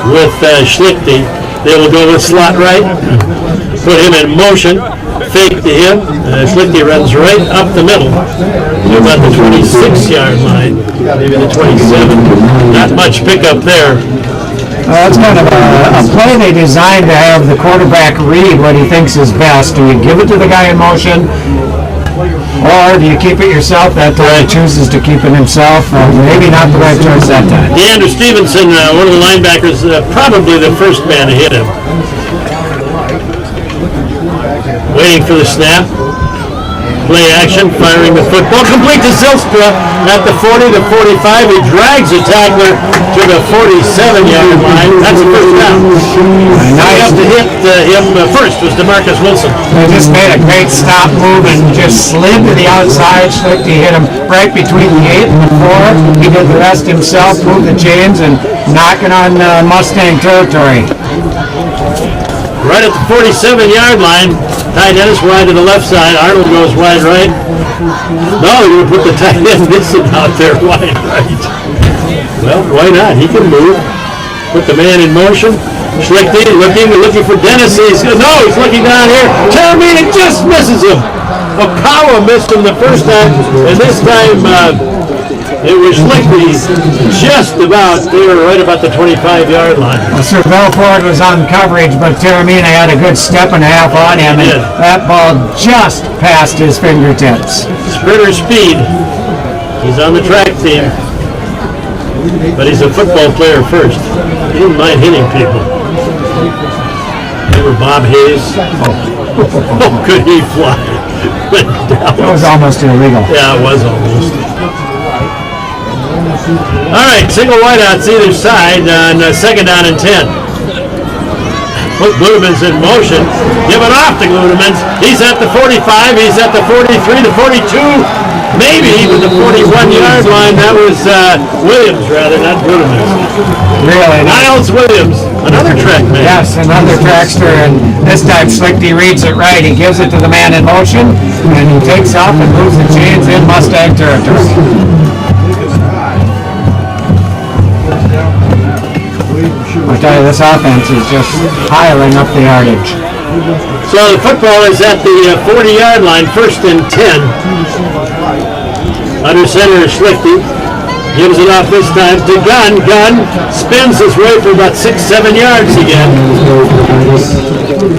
with Schlichting. They will go with slot right, put him in motion. Fake to him. Schlichting runs right up the middle to about the 26-yard line, maybe the 27. Not much pickup there. That's kind of a play they designed to have the quarterback read what he thinks is best. Do you give it to the guy in motion, or do you keep it yourself? That time he chooses to keep it himself. Maybe not the right choice that time. Andrew Stevenson, one of the linebackers, probably the first man to hit him. Waiting for the snap. Play action, firing the football. Complete to Zylstra at the 40 to 45. He drags the tackler to the 47-yard line. That's the first down. Now you have to hit him first was DeMarcus Wilson. They just made a great stop move and just slid to the outside. Schlichting hit him right between the 8 and the 4. He did the rest himself, moved the chains, and knocking on Mustang territory. Right at the 47-yard line. Tight end is wide to the left side. Arnold goes wide right. No, you're going to put the tight end Nissen out there wide right. Well, why not? He can move. Put the man in motion. Schlichting looking for Dennis. He's looking down here. Taramina just misses him. Okawa missed him the first time, and this time it was Schlichting just about there, right about the 25-yard line. Well, Sir Belfort was on coverage, but Taramina had a good step and a half on him, and that ball just passed his fingertips. Sprinter speed. He's on the track team, but he's a football player first. He didn't mind hitting people. Remember Bob Hayes? Oh, could he fly? That was almost illegal. Yeah, it was almost. All right, single wideouts either side on second down and 10. Put Gludeman's in motion. Give it off to Gludemans. He's at the 45. He's at the 43, the 42, maybe even the 41-yard line. That was Williams, rather, not Gludemans. Really? Niles Williams, another track man. Yes, another trackster, and this time Schlichting reads it right. He gives it to the man in motion, and he takes off and moves the chains in Mustang territory. I tell you, this offense is just piling up the yardage. So the football is at the 40-yard line, first and 10. Under center is Schlichting. Gives it off this time to Gunn. Gunn spins his way for about 6-7 yards again.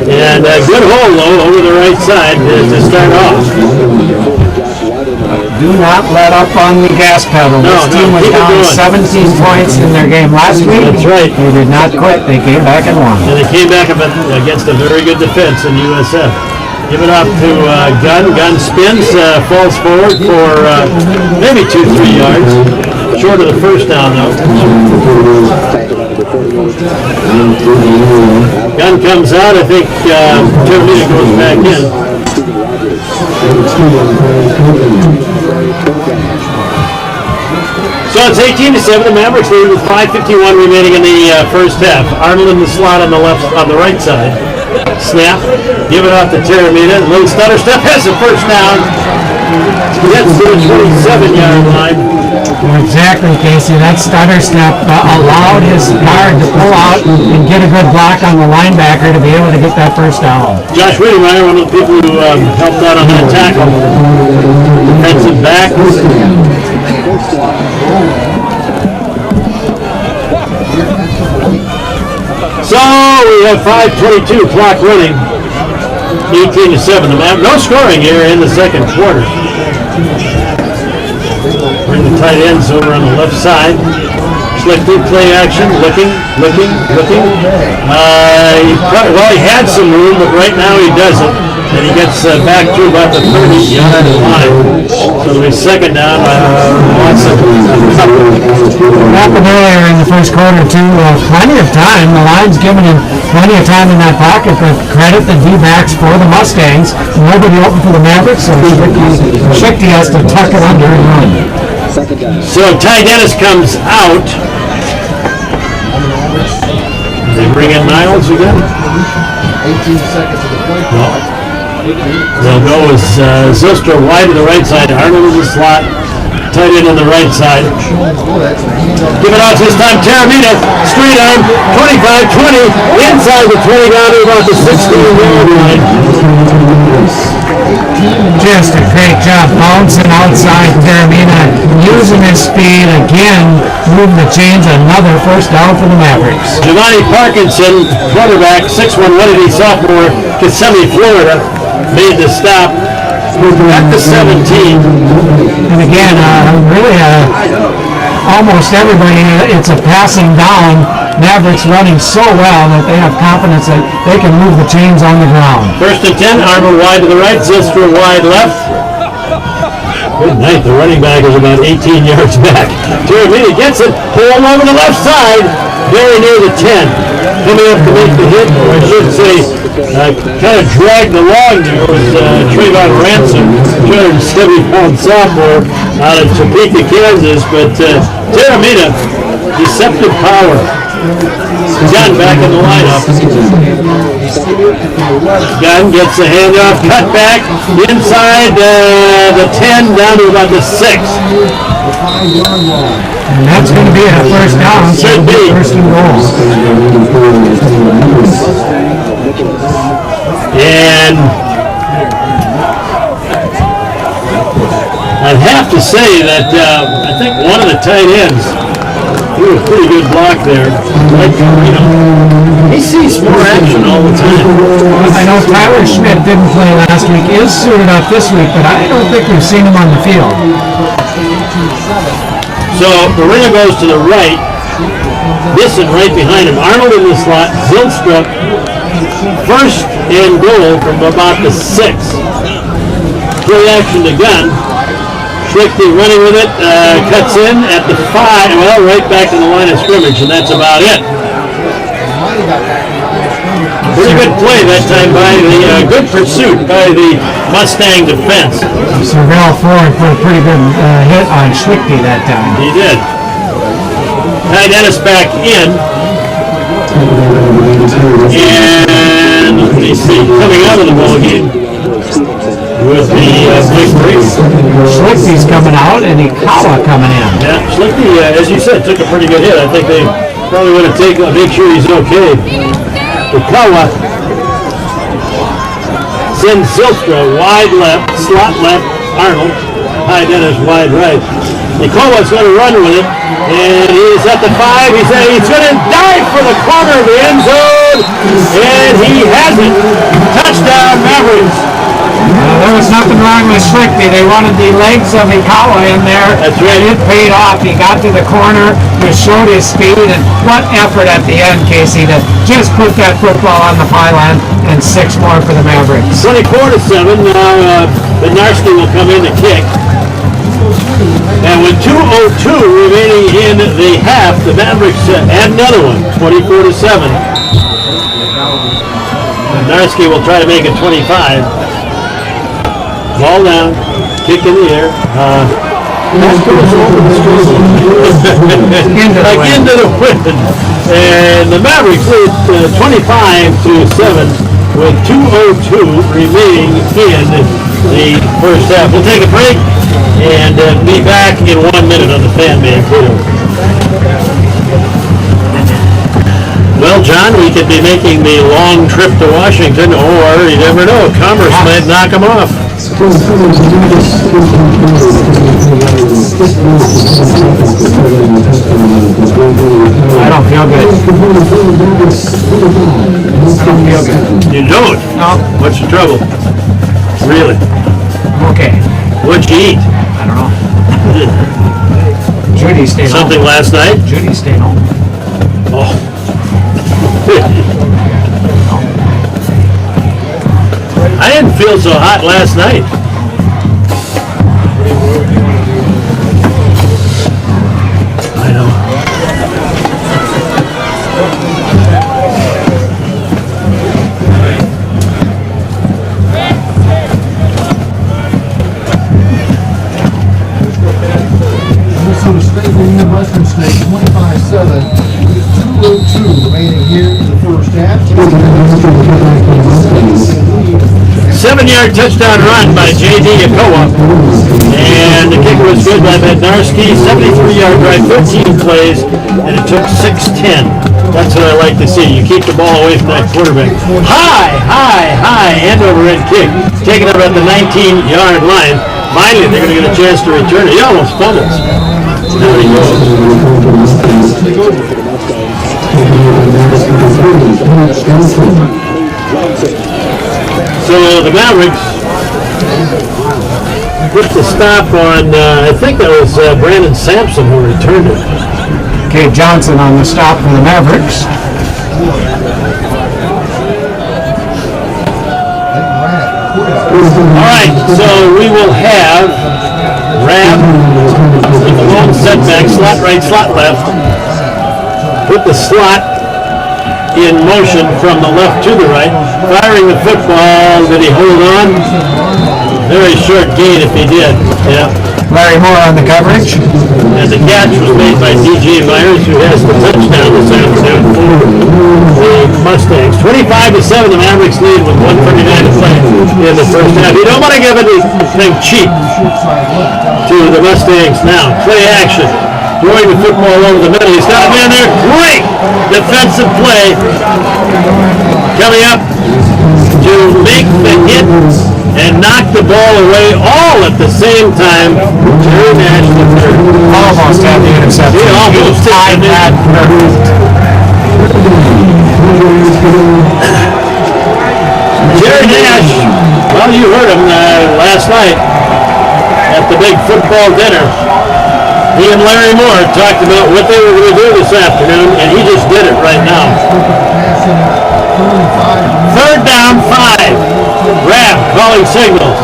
And a good hole, though, over the right side to start off. Do not let up on the gas pedal. This team was down 17 points in their game last week. That's right. They did not quit. They came back and won. And they came back against a very good defense in USF. Give it off to Gunn. Gunn spins, falls forward for maybe 2-3 yards. Short of the first down, though. Gunn comes out. I think Taramina goes back in. So it's 18-7. The Mavericks lead with 5:51 remaining in the first half. Arnold in the slot on the right side. Snap. Give it off to Taramina. Little stutter step has the first down. Gets to the 27-yard line. Exactly, Casey. That stutter step allowed his guard to pull out and get a good block on the linebacker to be able to get that first down. Josh Wiedemeyer, one of the people who helped out on that tackle. Defensive back. So we have 5:22 clock running. 18-7. No scoring here in the second quarter. Bring the tight ends over on the left side. Schlichting, play action, looking. He had some room, but right now he doesn't. And he gets back to about the 30-yard line. So it'll be second down. Watson. Happened earlier in the first quarter, too. Plenty of time. The line's giving him plenty of time in that pocket, but credit the D-backs for the Mustangs. Nobody open for the Mavericks, so Schickty has to tuck it under and run. So Ty Dennis comes out. They bring in Niles again? 18 seconds of the play clock. They'll go with Zylstra wide to the right side. Arnold in the slot. Tight end on the right side. Give it out this time. Taramita, straight arm, 25-20, inside the 20, down to about the 16-yard line. Just a great job bouncing outside Taramina, using his speed again, moving the chains, another first down for the Mavericks. Giovanni Parkinson, quarterback, 6'1", sophomore, Kissimmee, Florida, made the stop at the 17. And again, really almost everybody, it's a passing down. Mavericks running so well that they have confidence that they can move the chains on the ground. First and 10, Armour wide to the right, Zylstra wide left. Good night, the running back is about 18 yards back. Taramini gets it, pull over the left side, very near the 10. Coming up to make the hit, or I should say, kind of dragged along there was Trayvon Ransom, 270-pound sophomore out of Topeka, Kansas, but Taramina, deceptive power. Gunn back in the lineup. Gunn gets the handoff, cut back, inside the 10, down to about the 6. And that's going to be a first down. Should be. First and goal. And I'd have to say that I think one of the tight ends, he was a pretty good block there. Like, he sees more action all the time. I know Tyler Schmidt didn't play last week, is suited up this week, but I don't think we've seen him on the field. So Marina goes to the right. Nissan right behind him. Arnold in the slot. Zylstra first and goal from about the 6. Play action to Gunn. Schlichty running with it, cuts in at the 5, well, right back to the line of scrimmage, and that's about it. Pretty good play that time by the, good pursuit by the Mustang defense. Sorrell Ford put a pretty good hit on Schlichty that time. He did. Ty Dennis back in. And, let me see, coming out of the ball game with the big brace. Schlichty's coming out and Ikawa coming in. Yeah, Schlichty, as you said, took a pretty good hit. I think they probably want to make sure he's okay. Ikawa sends Zylstra wide left, slot left, Arnold. Ty Dennis wide right. Ikawa's going to run with it, and he's at the 5. He's going to dive for the corner of the end zone, and he has it. Touchdown, Mavericks. There was nothing wrong with Schlichty. They wanted the legs of Ikawa in there. That's right. And it paid off. He got to the corner, he showed his speed, and what effort at the end, Casey, to just put that football on the pylon, and 6 more for the Mavericks. 24-7. Now Bednarski will come in to kick. And with 2:02 remaining in the half, the Mavericks add another one, 24-7. Bednarski will try to make it 25. Ball down, kick in the air. Into the wind. And the Mavericks lead 25-7 with 2:02 remaining in the first half. We'll take a break and be back in 1 minute on the Fan Mankato. Well, John, we could be making the long trip to Washington, or you never know, Commerce might knock them off. I don't feel good. I don't feel good. You don't? No. What's the trouble? Really? Okay. What'd you eat? I don't know. Judy stayed home. Something last night? Judy stayed home. Oh. I didn't feel so hot last night. I know. Minnesota State leading Midwestern State 25-7 with 2:02 remaining here in the first half. 7-yard touchdown run by J.D. Yakowa. And the kicker was good by Bednarski. 73-yard drive, 13 plays, and it took 6:10. That's what I like to see. You keep the ball away from that quarterback. High end over end kick. Taken up at the 19-yard line. Finally, they're going to get a chance to return it. He almost fumbles. There he goes. So the Mavericks put the stop on, I think that was Brandon Sampson who returned it. Okay, Johnson on the stop for the Mavericks. All right, so we will have Rab with the lone setback, slot right, slot left. Put the slot in motion from the left to the right. Firing the football, did he hold on? Very short gain if he did, yeah. Larry Moore on the coverage. And the catch was made by D.J. Myers, who has the touchdown this afternoon for the Mustangs. 25-7, the Mavericks lead with 1:39 to play in the first half. You don't want to give anything cheap to the Mustangs now. Play action. Throwing the football over the middle. He's got a man there. Great defensive play. Coming up to make the hit and knock the ball away all at the same time. Jerry Nash the third. Almost had the interception. He almost timed that perfect. Jerry Nash, well, you heard him last night at the big football dinner. He and Larry Moore talked about what they were going to do this afternoon, and he just did it right now. Third down, 5. Rab calling signals.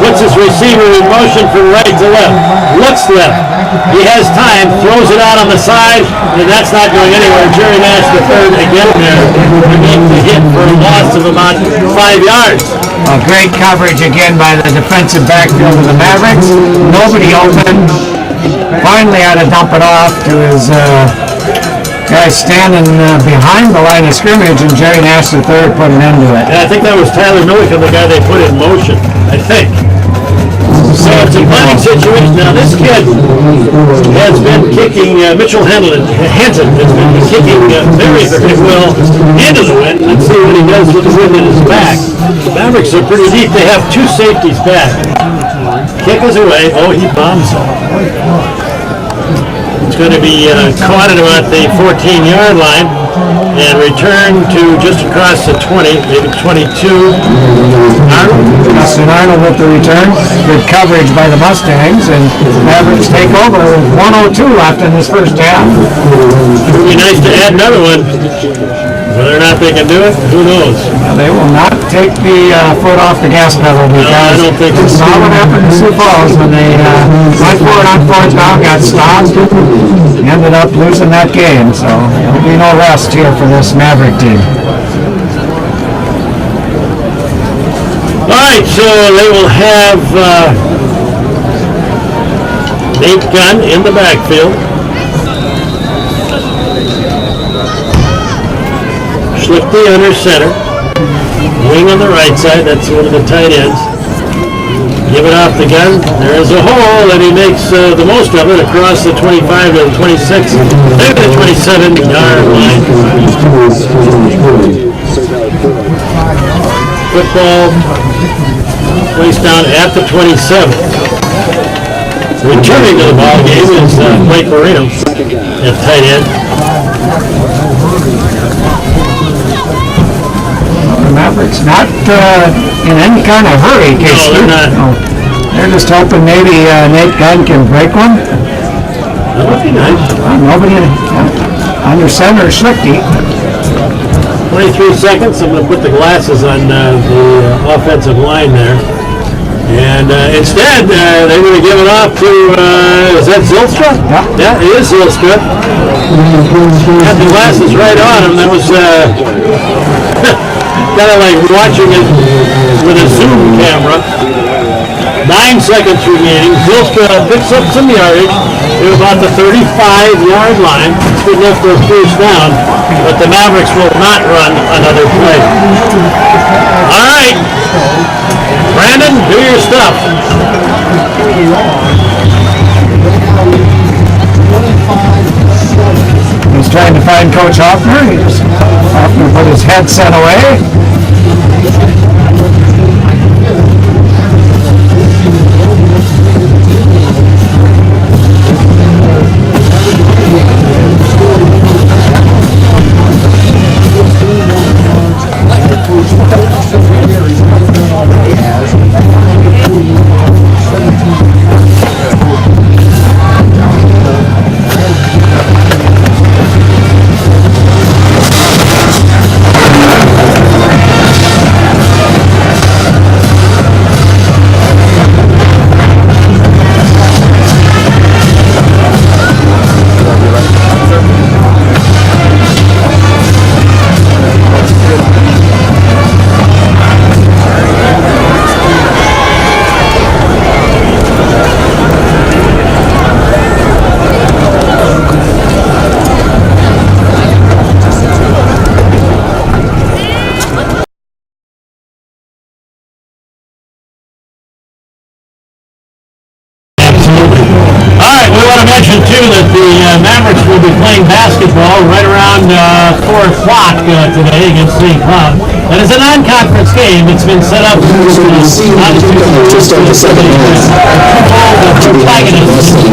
Puts his receiver in motion from right to left. Looks left. He has time, throws it out on the side, and that's not going anywhere. Jerry Nash the third again there to make the hit for a loss of about 5 yards. A great coverage again by the defensive backfield of the Mavericks. Nobody open. Finally had to dump it off to his guy standing behind the line of scrimmage, and Jerry Nash III put an end to it. And I think that was Tyler Milliken, the guy they put in motion, I think. So it's a punting situation. Now this kid has been kicking, Mitchell Henson has been kicking very, very well into the wind. Let's see what he does with the wind in his back. The Mavericks are pretty deep. They have 2 safeties back. Kick is away. Oh, he bombs it. It's going to be caught at about the 14-yard line and returned to just across the 20, maybe 22. Arnold? Justin Arnold with the return. Good coverage by the Mustangs, and Mavericks take over with 1:02 left in this first half. It would be nice to add another one. Whether or not they can do it, who knows? Well, they will not take the foot off the gas pedal because I don't think it's not what happened to Sioux Falls when they went for it on 4th down, got stopped, ended up losing that game. So there will be no rest here for this Maverick team. All right, so they will have Nate Gunn in the backfield. Schlichty under center. Wing on the right side, that's one of the tight ends. Give it off the gun. There is a hole, and he makes the most of it across the 25 to the 26, maybe the 27-yard line. Football placed down at the 27. Returning to the ball game is Mike Marino at tight end. The Mavericks not in any kind of hurry. No, they're not. No. They're just hoping maybe Nate Gunn can break one. That would be nice. Nobody under center, Schlichty. 23 seconds. I'm going to put the glasses on the offensive line there. And instead, they're going to give it off to, is that Zylstra? Yeah, it is Zylstra. Got the glasses right on him. That was kind of like watching it with a zoom camera. 9 seconds remaining. Zylstra picks up some yardage. They're about the 35-yard line. It's good enough for a first down, but the Mavericks will not run another play. All right. Brandon, do your stuff. He's trying to find Coach Hoffner. Hoffner put his headset away. Too, that the Mavericks will be playing basketball right around 4 o'clock today against St. Cloud. That is a non-conference game. It's been set up Just over the second half. protagonists the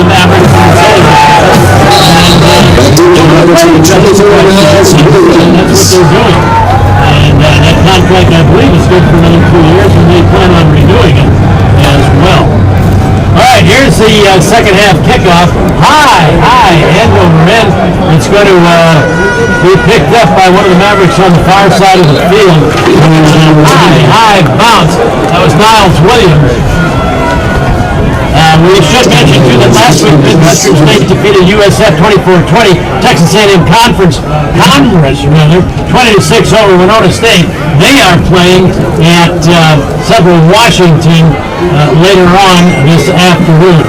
Mavericks that's what they're doing. And that contract, I believe, is good for another 2 years, and they plan on renewing it as well. All right, here's the second half kickoff. High end over end. It's going to be picked up by one of the Mavericks on the far side of the field. High bounce. That was Niles Williams. We should mention, too, that last week Midwestern State defeated USF 24-20, Texas A&M Conference, 20-6 over Winona State. They are playing at Central Washington later on this afternoon.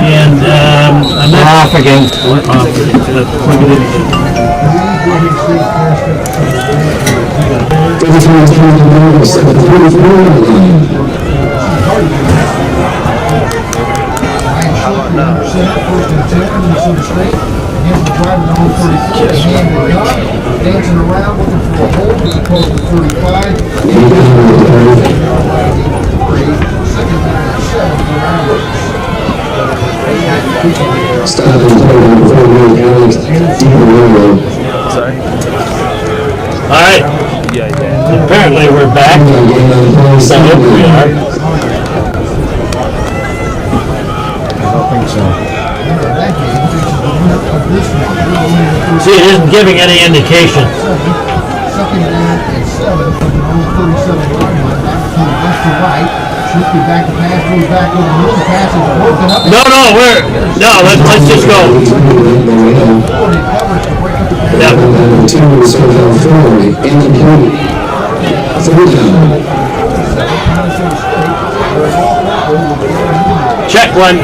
And I'm not off again. We're off again. So let's plug it in again. Dancing around looking for a hole, he's close to 35. Second down and 7 for Roberts. All right. Apparently we're back. So I hope we are. I don't think so. See, it isn't giving any indication. Second down and 7 from the old 37-yard line. Back to left to right. Shifted back to pass, goes back over the middle. The pass is broken up. Let's just go. Yeah. Check one.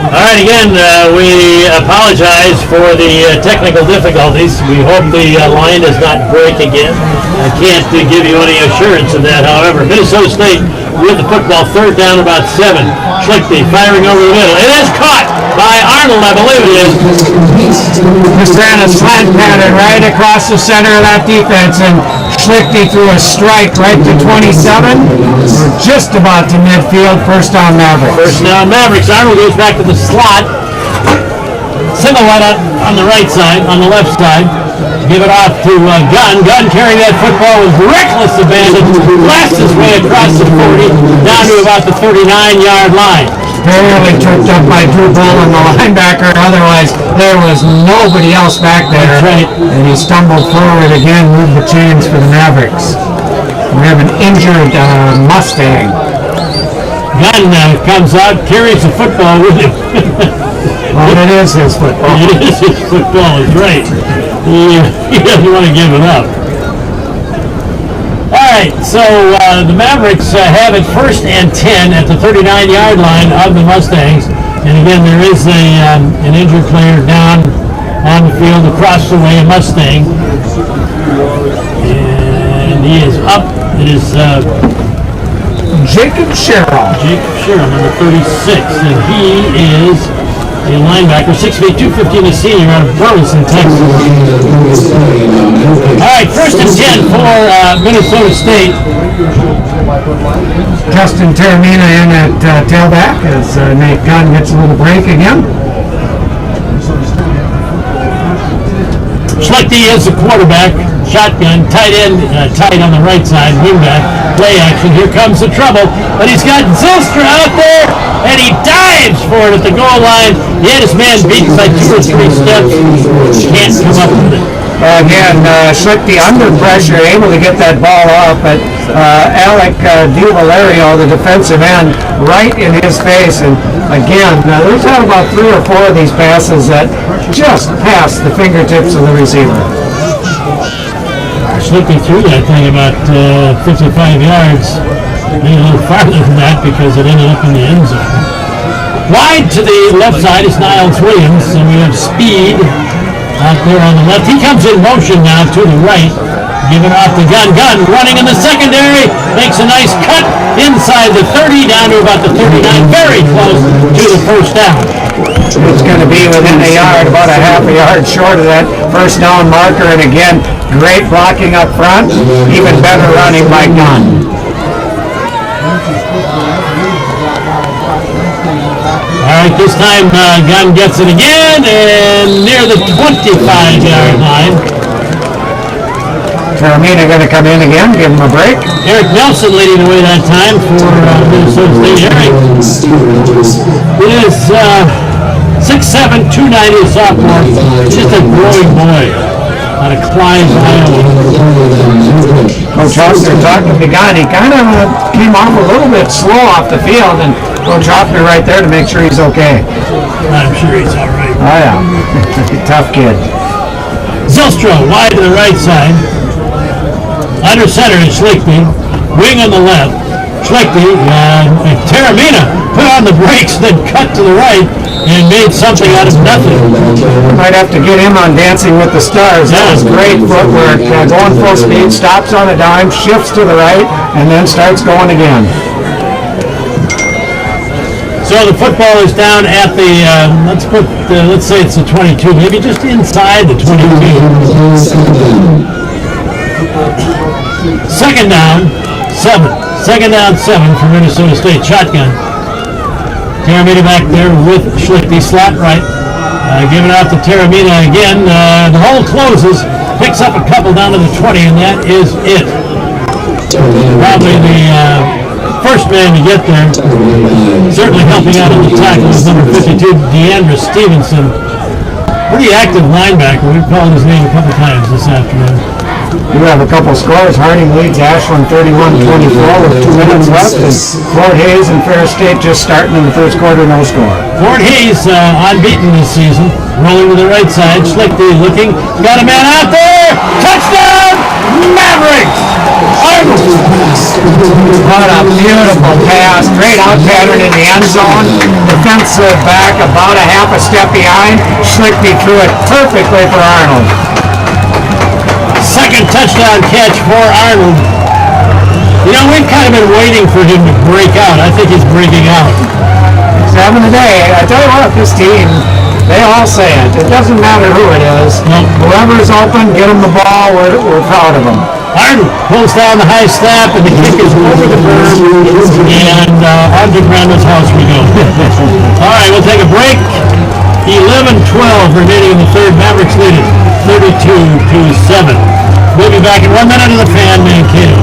All right, again, we apologize for the technical difficulties. We hope the line does not break again. I can't give you any assurance of that, however. Minnesota State with the football, third down, about 7. Schlichty firing over the middle. It is caught by Arnold, I believe it is. Castanis planted right across the center of that defense, and Schlichty threw a strike right to 27. We're just about to midfield. First down Mavericks. First down Mavericks. Arnold goes back to the slot. Single wide on the right side, on the left side. Give it off to Gunn. Gunn carrying that football with reckless abandon. Blasts his way across the 40 down to about the 39-yard line. Barely tripped up by Drew Bull and the linebacker. Otherwise, there was nobody else back there. That's right. And he stumbled forward again, moved the chains for the Mavericks. We have an injured Mustang. Gunn comes out, carries the football with him. Well, it is his football. It is his football, is right. He doesn't want to give it up. All right, so the Mavericks have it 1st and 10 at the 39-yard line of the Mustangs. And again, there is an injured player down on the field across the way, a Mustang. And he is up. It is Jacob Sherrill. Number 36. And he is a linebacker, 6 feet, 215, a senior out of Burleson, Texas. All right, 1st and 10 for Minnesota State. Justin Terramina in at tailback as Nate Gunn gets a little break again. Schlichty is the quarterback. Shotgun, tight end, tight on the right side, wingback, play action. Here comes the trouble, but he's got Zylstra out there, and he dives for it at the goal line. He had his man beaten by 2 or 3 steps. Can't come up with it. Again, Schlichty under pressure, able to get that ball off, but Alec DiValerio, the defensive end, right in his face. And again, there's had about 3 or 4 of these passes that just passed the fingertips of the receiver. Schlichty threw that thing about 55 yards, maybe a little farther than that because it ended up in the end zone. Wide to the left side is Niles Williams, and we have speed out there on the left. He comes in motion now to the right, giving off the Gunn. Gunn running in the secondary, makes a nice cut inside the 30 down to about the 39, very close to the 1st down. It's going to be within a yard, about a half a yard short of that 1st down marker. And again, great blocking up front, even better running by Gunn. All right, this time Gunn gets it again, and near the 25-yard line. Terramina going to come in again, give him a break. Eric Nelson leading the way that time for Minnesota State. Eric, it is 6'7", 290, a sophomore. Just a growing boy out of Clive, Iowa. Coach Hoffner talking to Gunn. He kind of came off a little bit slow off the field, and Coach Hoffner right there to make sure he's okay. I'm sure he's all right. Oh, yeah. Tough kid. Zylstra wide to the right side. Under center is Schlichty. Wing on the left. Schlichty, Terramina put on the brakes, then cut to the right and made something out of nothing. Might have to get him on Dancing with the Stars. That was great footwork. Going full speed, stops on a dime, shifts to the right, and then starts going again. So the football is down at the, let's say it's the 22, maybe just inside the 22. 2nd down, 7. 2nd down, 7 for Minnesota State. Shotgun. Terramina back there with Schlichty, slot right. Giving out to Terramina again. The hole closes, picks up a couple down to the 20, and that is it. Probably the first man to get there. Certainly helping out on the tackle is number 52, Deandra Stevenson. Pretty active linebacker. We've called his name a couple times this afternoon. We have a couple scores. Harding leads Ashland 31-24 with 2 minutes left. And Fort Hays and Ferris State just starting in the 1st quarter, no score. Fort Hays unbeaten this season. Rolling to the right side. Schlichty looking. Got a man out there. Touchdown! Mavericks! What a beautiful pass. Great out pattern in the end zone. Defensive back about a half a step behind. Schlichty threw it perfectly for Arnold. 2nd touchdown catch for Arnold. You know, we've kind of been waiting for him to break out. I think he's breaking out. He's having a day. I tell you what, this team, they all say it. It doesn't matter who it is. Nope. Whoever's open, get them the ball. We're proud of them. Arnold pulls down the high snap, and the kick is over the berm, and onto Grandma's house we go. All right, we'll take a break. 11-12 remaining in the 3rd. Mavericks leading. 32-7. We'll be back in 1 minute of the Fan, Mankato.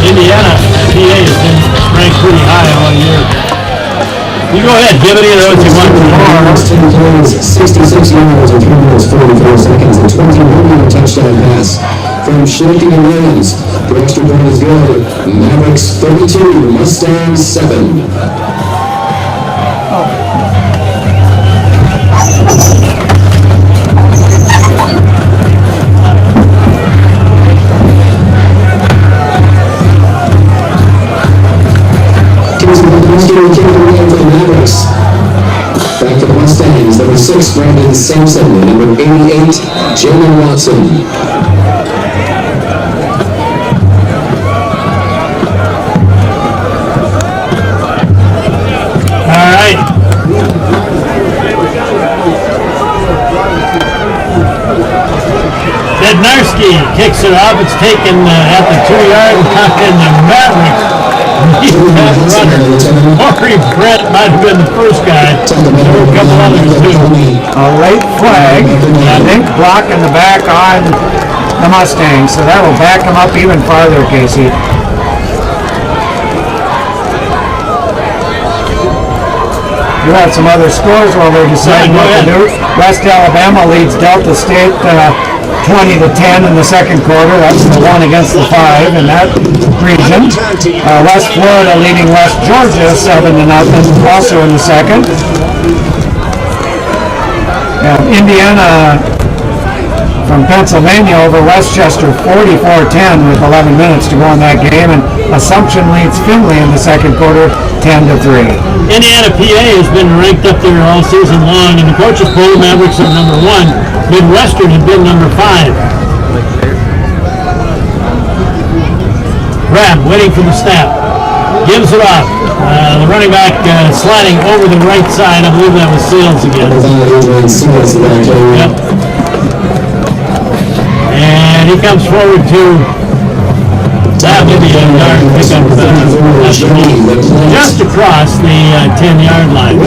Indiana, PA has been ranked pretty high all year. You go ahead, give it either what you want. Last 10 plays, 66 yards in 3 minutes 44 seconds, and 21 touchdown pass from Schlichting and Williams. The extra point is good. Mavericks 32, Mustangs 7. Back to the Mustangs, number 6, Brandon Sampson, and number 88, Jalen Watson. All right. Bednarski kicks it off. It's taken at the 2-yard line, and the Mavericks. Corey Brett might have been the first guy. There were a couple others too. A late flag, I think, blocking the back on the Mustangs, so that will back them up even farther, Casey. You have some other scores while they're deciding what to do. West Alabama leads Delta State 20-10 in the second quarter. That's the 1 against the 5 in that region. West Florida leading West Georgia 7-0, also in the second. And Indiana from Pennsylvania over Westchester 44-10 with 11 minutes to go in that game, and Assumption leads Findlay in the second quarter 10-3. Indiana PA has been ranked up there all season long, and the coaches poll Mavericks are number 1. Midwestern had been number 5. Grab waiting for the snap, gives it off. The running back sliding over the right side. I believe that was Sales again. Yep. And he comes forward to that may be a yard pickup just across the 10-yard line.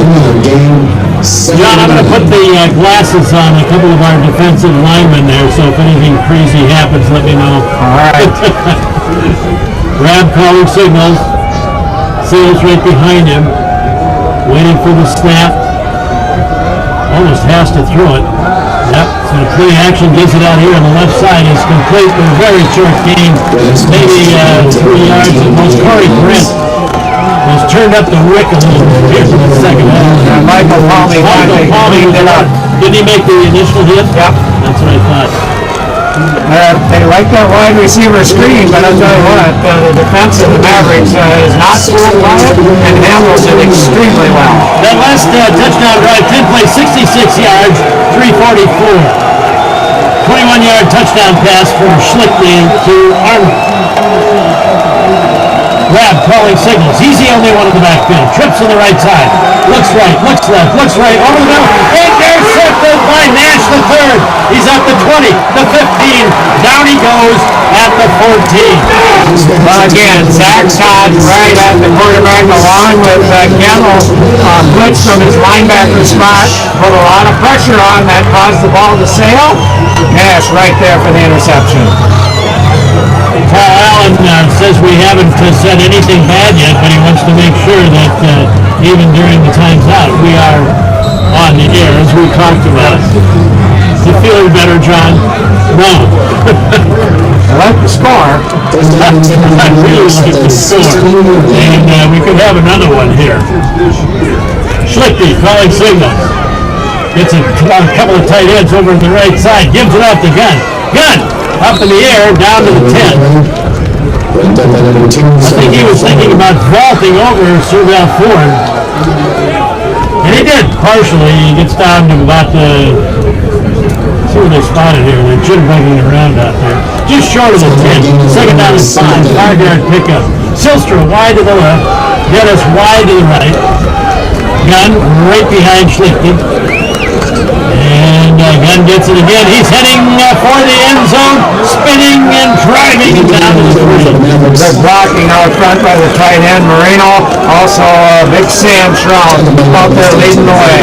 John, I'm going to put the glasses on a couple of our defensive linemen there, so if anything crazy happens, let me know. All right. Grab calling signals. Sales right behind him, waiting for the snap. Almost has to throw it. Yep, so the play action gives it out here on the left side. It's complete with a very short gain, maybe 3 yards at most. Corey Brent has turned up the wick a little bit here for the second half. Michael Palmy cleaned it up. Didn't he make the initial hit? Yep. That's what I thought. They like that wide receiver screen, but I'll tell you what, the defense of the Mavericks is not fooled by it and handles it extremely well. That last touchdown drive, 10 plays, 66 yards, 344. 21-yard touchdown pass from Schlichting to Arnold. Grab calling signals. He's the only one in the backfield. Trips on the right side. Looks right, looks left, looks right, over the middle. Intercepted by Nash the third. He's at the 20, the 15. Down he goes at the 14. Again, Zach Todd right at the quarterback along with Kendall blitz from his linebacker spot. Put a lot of pressure on that, caused the ball to sail. Nash right there for the interception. Paul Allen says we haven't said anything bad yet, but he wants to make sure that even during the times out, we are on the air, as we talked about. You feeling better, John? No. I like the score. I really like the score. And we could have another one here. Schlichting calling signals. Gets a couple of tight ends over to the right side. Gives it off the gun. Gun! Up in the air, down to the 10. I think he was thinking about vaulting over Serval Ford. And he did, partially. He gets down to about the... See where they spotted here. They're jitterbugging around out there. Just short of the 10. Second down and 5. 5-yard pickup. Silstra wide to the left. Dennis wide to the right. Gunn right behind Schlichting. And Gunn gets it again. He's heading for the end zone, spinning and driving it down to the 3. They're blocking out front by the tight end, Moreno. Also, Big Sam Shroud out there leading the way.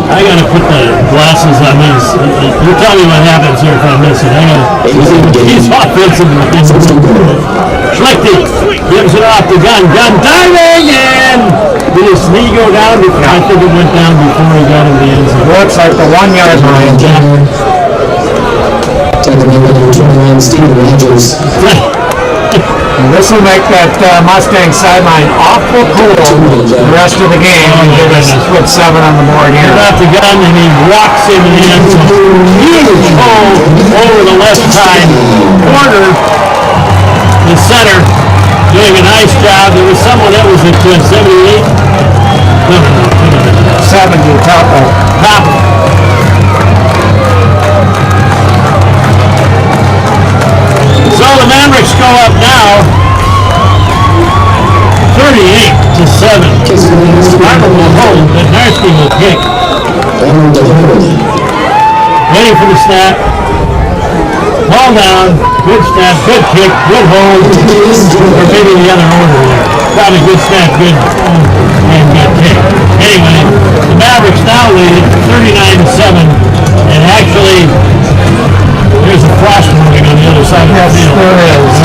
I got to put the glasses on this. You tell me what happens here if I miss it. He's offensive. Schlichty gives it off to Gunn. Gunn diving, and did his knee go down? I think it went down before he got in the end zone. Looks like the 1 yard line. This will make that Mustang sideline awful cool the rest of the game and give us put 7 on the board here. Get off the gun and he walks into the end zone. Huge hole over the left side corner. The center doing a nice job. There was someone that was at 78. No, 70, top. So the Mavericks go up now 38-7. Marble will hold, but Narsky will kick. Waiting for the snap. Ball down. Good snap, good kick, good hold. Or maybe the other order there. Probably good snap, good hold, and good kick. Anyway, the Mavericks now lead 39-7. And actually, there's a frost moving on the other side of the field. Yes, there is.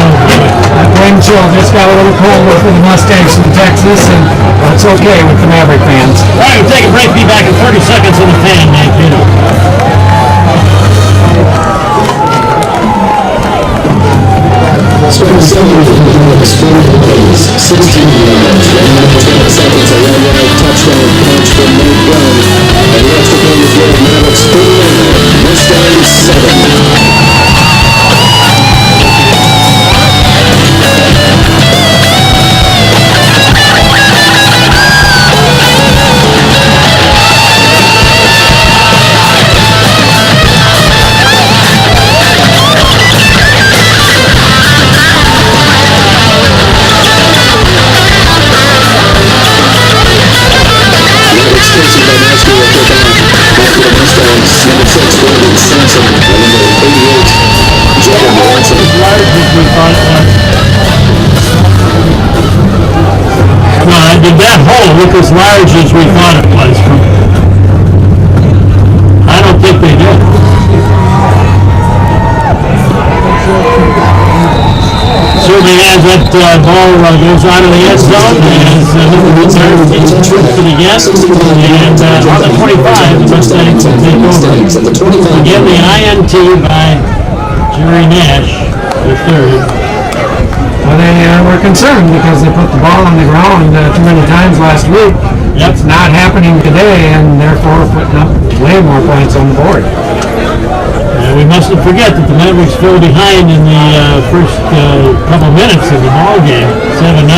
That wind chill just got a little colder for the Mustangs from Texas, and that's okay with the Maverick fans. All right, we'll take a break. Be back in 30 seconds on the Fan, Mankato. Starting second for the Mavericks, 4 plays, 16 yards, 112 seconds, a one-yard touchdown punch from Nate Gunn. And next upon the field, Mavericks 39, Mustangs 7. Did that hole look as large as we thought it was? I don't think they did. Certainly as that ball goes out of the end zone, as Mr. Turner to the guest, and on the 25, the Mustangs will take over. Again, the INT by Jerry Nash, the third. Well, they were concerned because they put the ball on the ground too many times last week. Yep. It's not happening today, and therefore putting up way more points on the board. We mustn't forget that the Mavericks fell behind in the first couple minutes of the ball game, 7-0.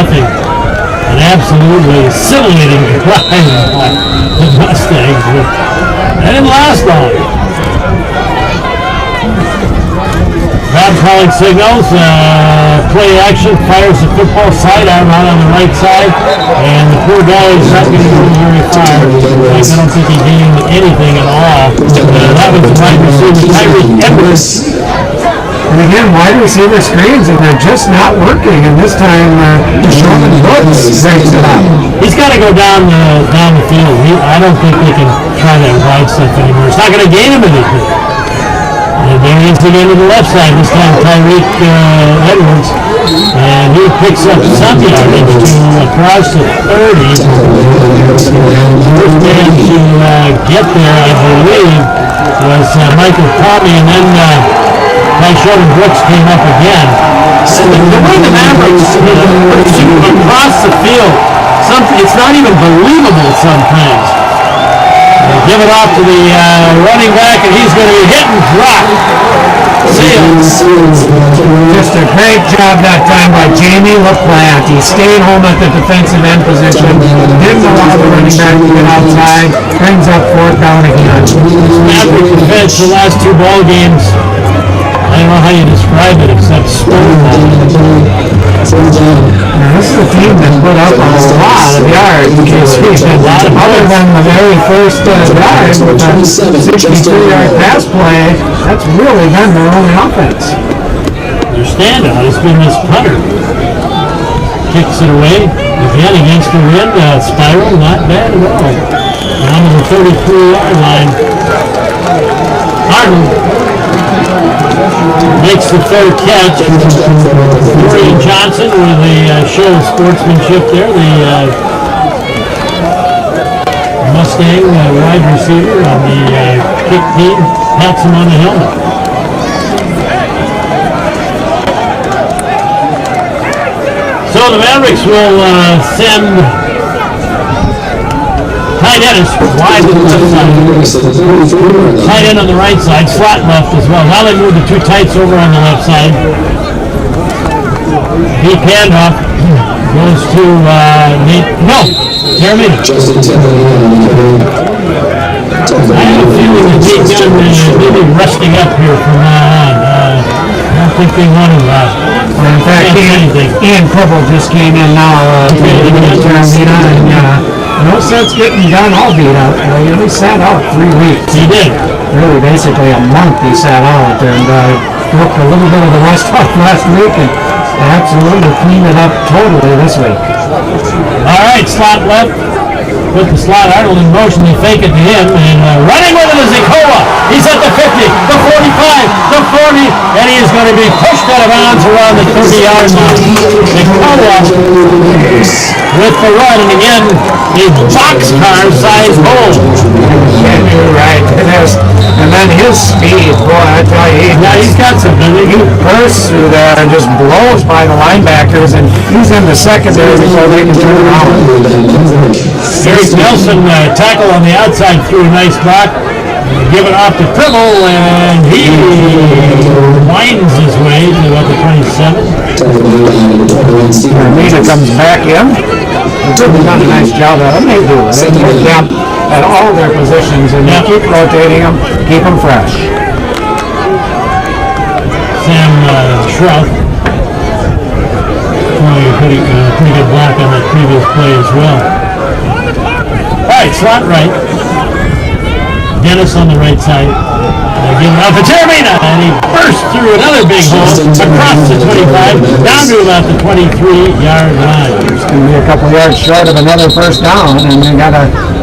An absolutely scintillating drive by the Mustangs. That didn't last long. Bob calling signals, play action, fires the football sidearm out on the right side, and the poor guy is not going to go very far. I don't think he gained anything at all. That was the wide receiver, Tyreek Edwards. And again, wide receiver screens, and they're just not working, and this time Deshaun Brooks breaks it up. He's got to go down the field. I don't think they can try that wide stuff anymore. It's not going to gain him anything. And there he is again to the left side, this time Tyreek Edwards. And he picks up some yardage to cross the 30. First man to get there, I believe, was Michael Tommy, and then Sheldon Brooks came up again. The way the Mavericks pursue across the field, it's not even believable sometimes. Give it off to the running back, and he's going to be hit and drop. Just a great job that time by Jamie LaPlante. He stayed home at the defensive end position, didn't allow the running back to get outside, brings up 4th down again. Maverick defense the last 2 ball games I don't know how you describe it except stone. This is a team that put up a lot of yards. Other than the very first drive with a 62-yard pass play, that's really been their only offense. Their standout has been this punter. Kicks it away. Again, against the wind, spiral, not bad at all. Down to the 33-yard line. Arden makes the fair catch. Dorian Johnson with a show of sportsmanship there. The Mustang wide receiver on the kick team pats him on the helmet. So the Mavericks will send tight end is wide to the left side. Tight end on the right side, slot left as well. Now they move the two tights over on the left side. Deep handoff goes to Jeremy. I have a feeling that Nate Gunn may be resting up here from now on. I don't think they want to in fact, Ian Cribble just came in now to Jeremina, and no sense getting Gunn all beat out. He only sat out 3 weeks. He did. Really, basically a month he sat out, and worked a little bit of the rest off last week, and absolutely cleaned it up totally this week. All right, slot left. Put the slot Arnold in motion. They fake it to him, and running with it is Ikoa. He's at the 50, the 45, the 40, and he is going to be pushed out of bounds around the 30-yard line. Ikoa with the run, and again, a boxcar-sized hole. Yeah, you're right. And then his speed, boy, I tell you, he's got something. He bursts through there and just blows by the linebackers, and he's in the secondary before they can turn around. Eric Nelson tackle on the outside threw a nice block. Give it off to Cribble, and he winds his way to about the 27. Armina comes back in. They've really done a nice job of it. They do. They put depth at all their positions, and they keep rotating them, keep them fresh. Sam Shrout throwing a pretty good block on that previous play as well. All right, slot right. Dennis on the right side. Give it off to Jeremina, and he bursts through another big hole across the 25, down to about the 23-yard line. It's going to be a couple yards short of another first down, and they got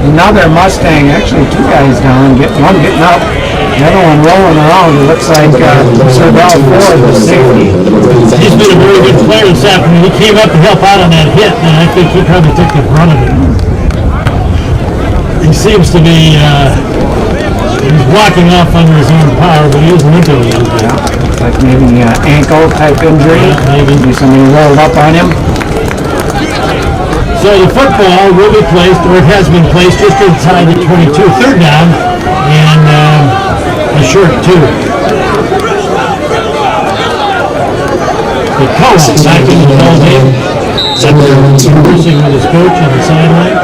another Mustang, actually 2 guys down, one getting up, the other one rolling around. It looks like Serval Ford, the safety. He's been a very good player this afternoon. He came up to help out on that hit, and I think he probably took the brunt of it. He seems to be he's walking off under his own power, but he is limping a little bit. Yeah, like maybe ankle type injury. Yeah, maybe somebody rolled up on him. So the football will be placed, or it has been placed, just inside the 22, third down, and a short 2. The coach back in the ball game, conversing with his coach on the sideline.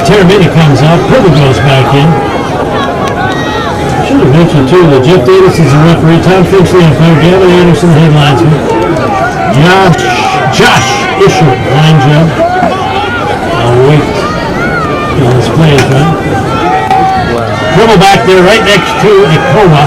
Terramini comes out, Cribble goes back in. I should have mentioned too that Jeff Davis is the referee, Tom Finchley umpire, Gavin Anderson head linesman, Josh Isher line judge. I'll wait till this play is done. Cribble back there right next to Ikoa.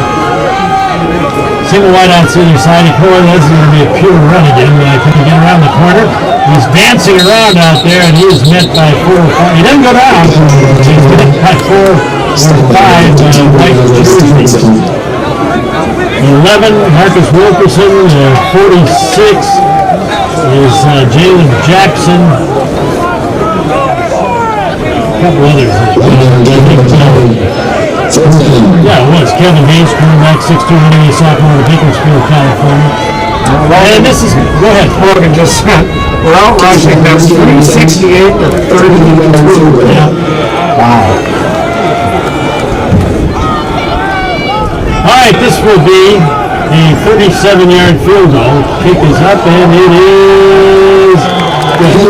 Single wide out to the other side. Ikoa, that's going to be a pure run again. Can he get around the corner? He's dancing around out there, and he is met by 4 or 5. He doesn't go down. He's met by 4 or 5 Mike Jersey. 11, Marcus Wilkerson. 46 is Jalen Jackson. A couple others as well. Yeah, it was. Kevin Hayes, quarterback, 6'2", running a sophomore in Bakersfield, California. And this is, go ahead. Morgan just sent. We're out rushing them 368 to 32. Yeah. Wow. All right, this will be a 37-yard field goal. Kick is up, and it is good.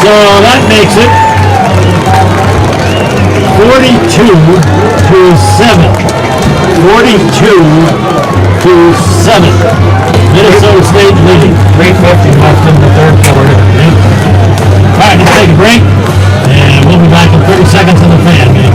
So that makes it 42-7. 42-7. Minnesota State leading. 3:50 left in the third quarter. All right, let's take a break, and we'll be back in 30 seconds on the Fan, man.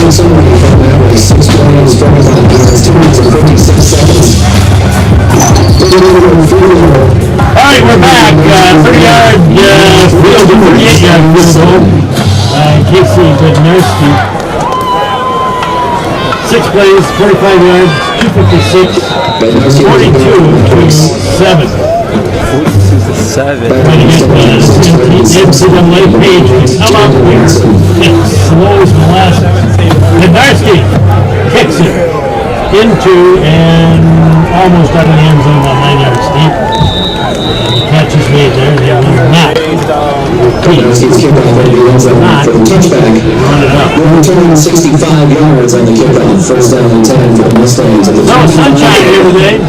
Summary from Mavericks, 6 plays, 45 yards, 2 minutes and 56 seconds. All right, we're back. 30-yard field, 38-yard field goal. Casey Bednarski. 6 plays, 45 yards, 256, 42-7. NCAA page come up here. It slows molasses. Bednarski kicks it into and almost out of the end zone about 9 yards deep. And the catch is made there. They will not repeat. Not run it up. 165 yards on the kickoff. First down and 10 for the Mustangs. No sunshine here today.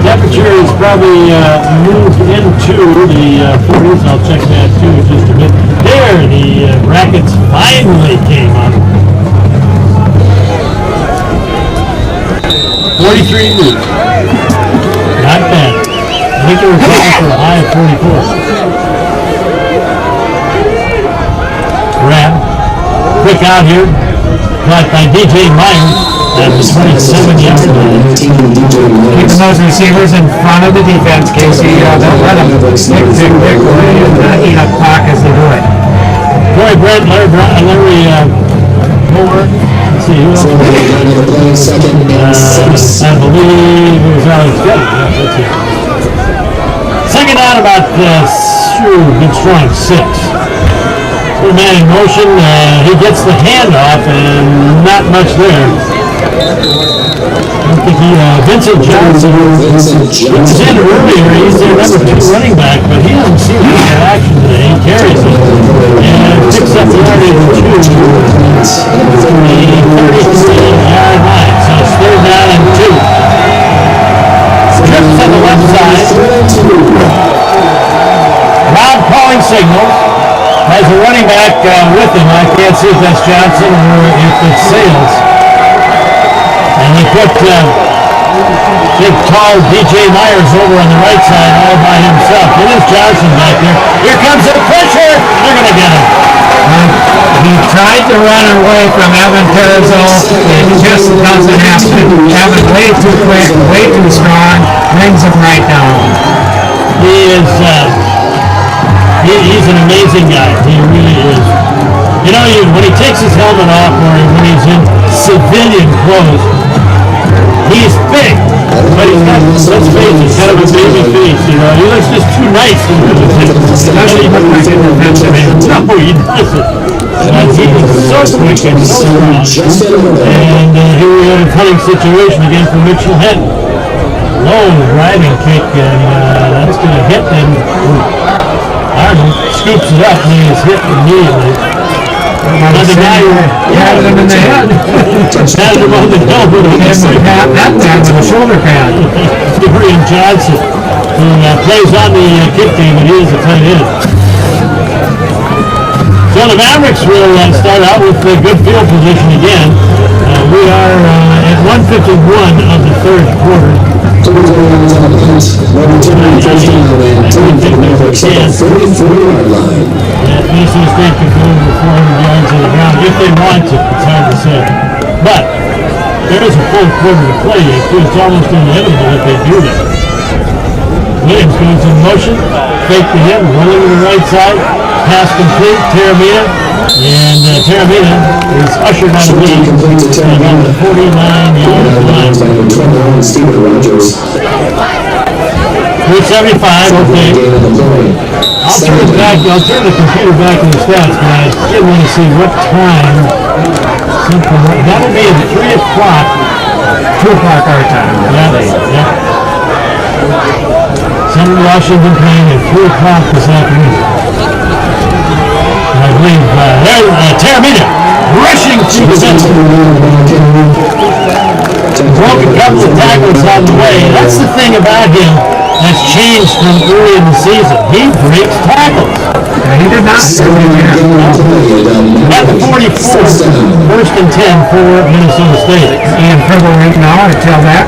Temperature is probably moved into the 40s. I'll check that too in just a bit. There, the brackets finally came up. 43 degrees. Not bad. I think they were looking for a high of 44. Grab. Quick out here. Caught by DJ Meyer. At the 27-yard line. Keeping those receivers in front of the defense, Casey. They'll let them pick away and eat up clock as they do it. Corey Brent, Larry Moore. Let's see who else. I believe it was Alex Getty. Yeah, that's it. Second down about good strong 6. Put a man in motion. He gets the handoff and not much there. I don't think Vincent Johnson was in earlier. He's their number 2 running back, but he doesn't see any action today. He carries it and picks up the yardage from the 33-yard line. So it's third down and 2. Trips on the left side. Loud calling signals. Has a running back with him. I can't see if that's Johnson or if it's Sales. And they put big, tall DJ Myers over on the right side all by himself. It is Johnson back there. Here comes the pressure. They're going to get him. He tried to run away from Evan Terzo. It just doesn't happen. Evan way too quick, way too strong, brings him right down. He is, he's an amazing guy. He really is. You know, when he takes his helmet off or when he's in civilian clothes, he's big, but he's got, let's face it, kind of a baby face, you know. He looks just too nice to live with him. No, he doesn't. He is so quick and so strong. And here we have a punting situation again for Mitchell Henton. Low driving kick, and that's going to hit him. Arnold scoops it up and he is hit immediately. Another guy had him in the head. Had him on the helmet. That man with a shoulder pad. Dorian Johnson, who plays on the kick team, and he is a tight end. So the Mavericks will start out with a good field position again. We are at 1:51 of the third quarter. Minnesota State can go over 400 yards on the ground if they want to. It's hard to say. But there is a full quarter to play. It's almost inevitable if they do that. Williams goes in motion, fake to him, rolling to the right side, pass complete, Taramina, and Taramina is ushered out of the lead on the 49-yard line. 375, okay. I'll turn the computer back in the stats, but I did want to see what time. That'll be at 3 o'clock. 2 o'clock our time. Yeah. Central Washington playing at 3 o'clock this afternoon. I believe Taramina rushing through the net. Broke a couple of tackles on the way. That's the thing about him that's changed from early in the season. He breaks tackles. He did not. At the 44, first and 10 for Minnesota State. Ian Pribble right now at tailback.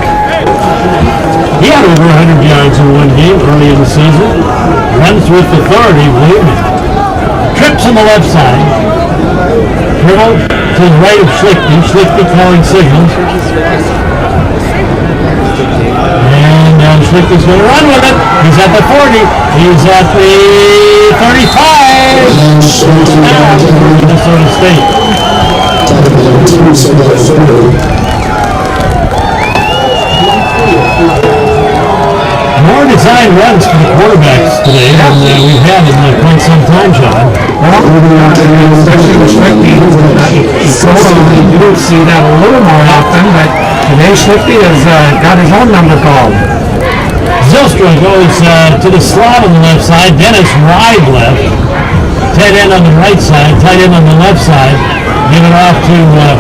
He had over 100 yards in one game early in the season. Runs with authority, believe me. Trips on the left side. Pribble to the right of Schlichty. Schlichty calling signals. And Schlichty's going to run with it. He's at the 40. He's at the 35. Now for Minnesota State. More design runs for the quarterbacks today than we've had in quite some time, John. Well, especially with Schlichty, you do see that a little more often, but today Schlichty has got his own number called. Zylstra goes to the slot on the left side. Dennis wide left. Tight end on the right side. Tight end on the left side. Give it off to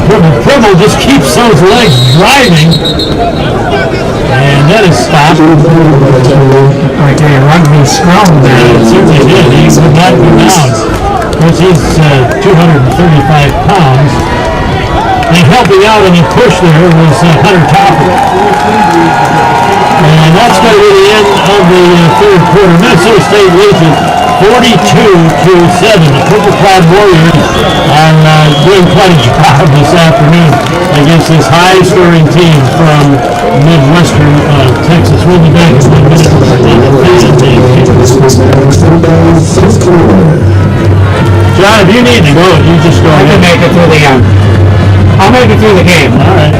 Pribble. Pribble just keeps those legs driving. And that is stopped. I tell you, rugby scrum there. It certainly did. He would not go down. Of course, he's 235 pounds. And helping out in the push there was Hunter Topper. And that's going to be the end of the third quarter. Minnesota State leads it 42-7. The Purple Cloud Warriors are doing quite a job this afternoon against this high-scoring team from Midwestern Texas. We'll be back in 1 minute on the fan game. John, if you need to go, you just go I ahead. can make it through the end. I'll make it through the game. All right.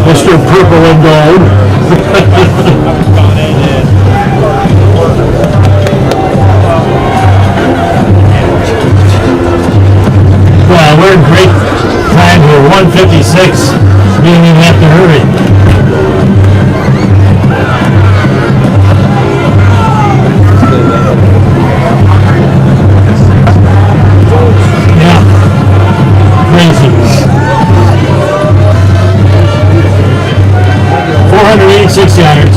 Mr. Purple and Gold. Well, we're in great time here. 1:56. We don't even have to hurry. Yeah. Crazy. 486 yards.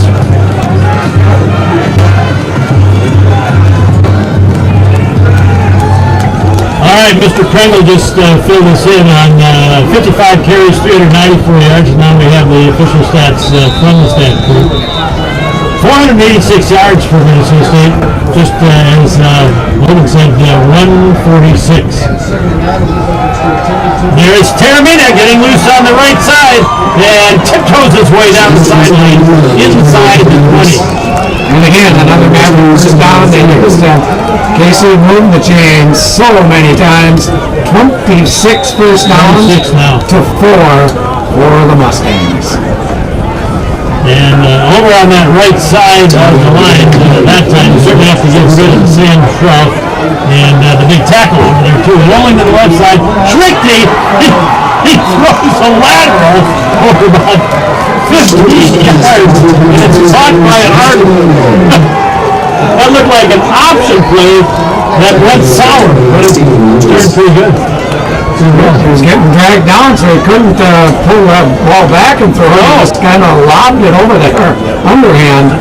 All right, Mr. Kringle just filled us in on 55 carries, 394 yards, and now we have the official stats from the stat crew. 486 yards for Minnesota State, just as Logan said, 146. There's Taramina getting loose on the right side and tiptoes his way down the sideline inside the 20. And again, another man who's down. They used Casey moved the chains so many times. 26 first downs 26 now. to 4 for the Mustangs. And over on that right side of the line, that time you certainly have to get rid of Sam Schroff and the big tackle over there too. Rolling to the left side, Schlichty, he throws a lateral over about 15 yards, and it's caught by an arm. That looked like an option play that went sour, but it turned pretty good. He was getting dragged down, so he couldn't pull that ball back and throw it. He just kind of lobbed it over there, underhand.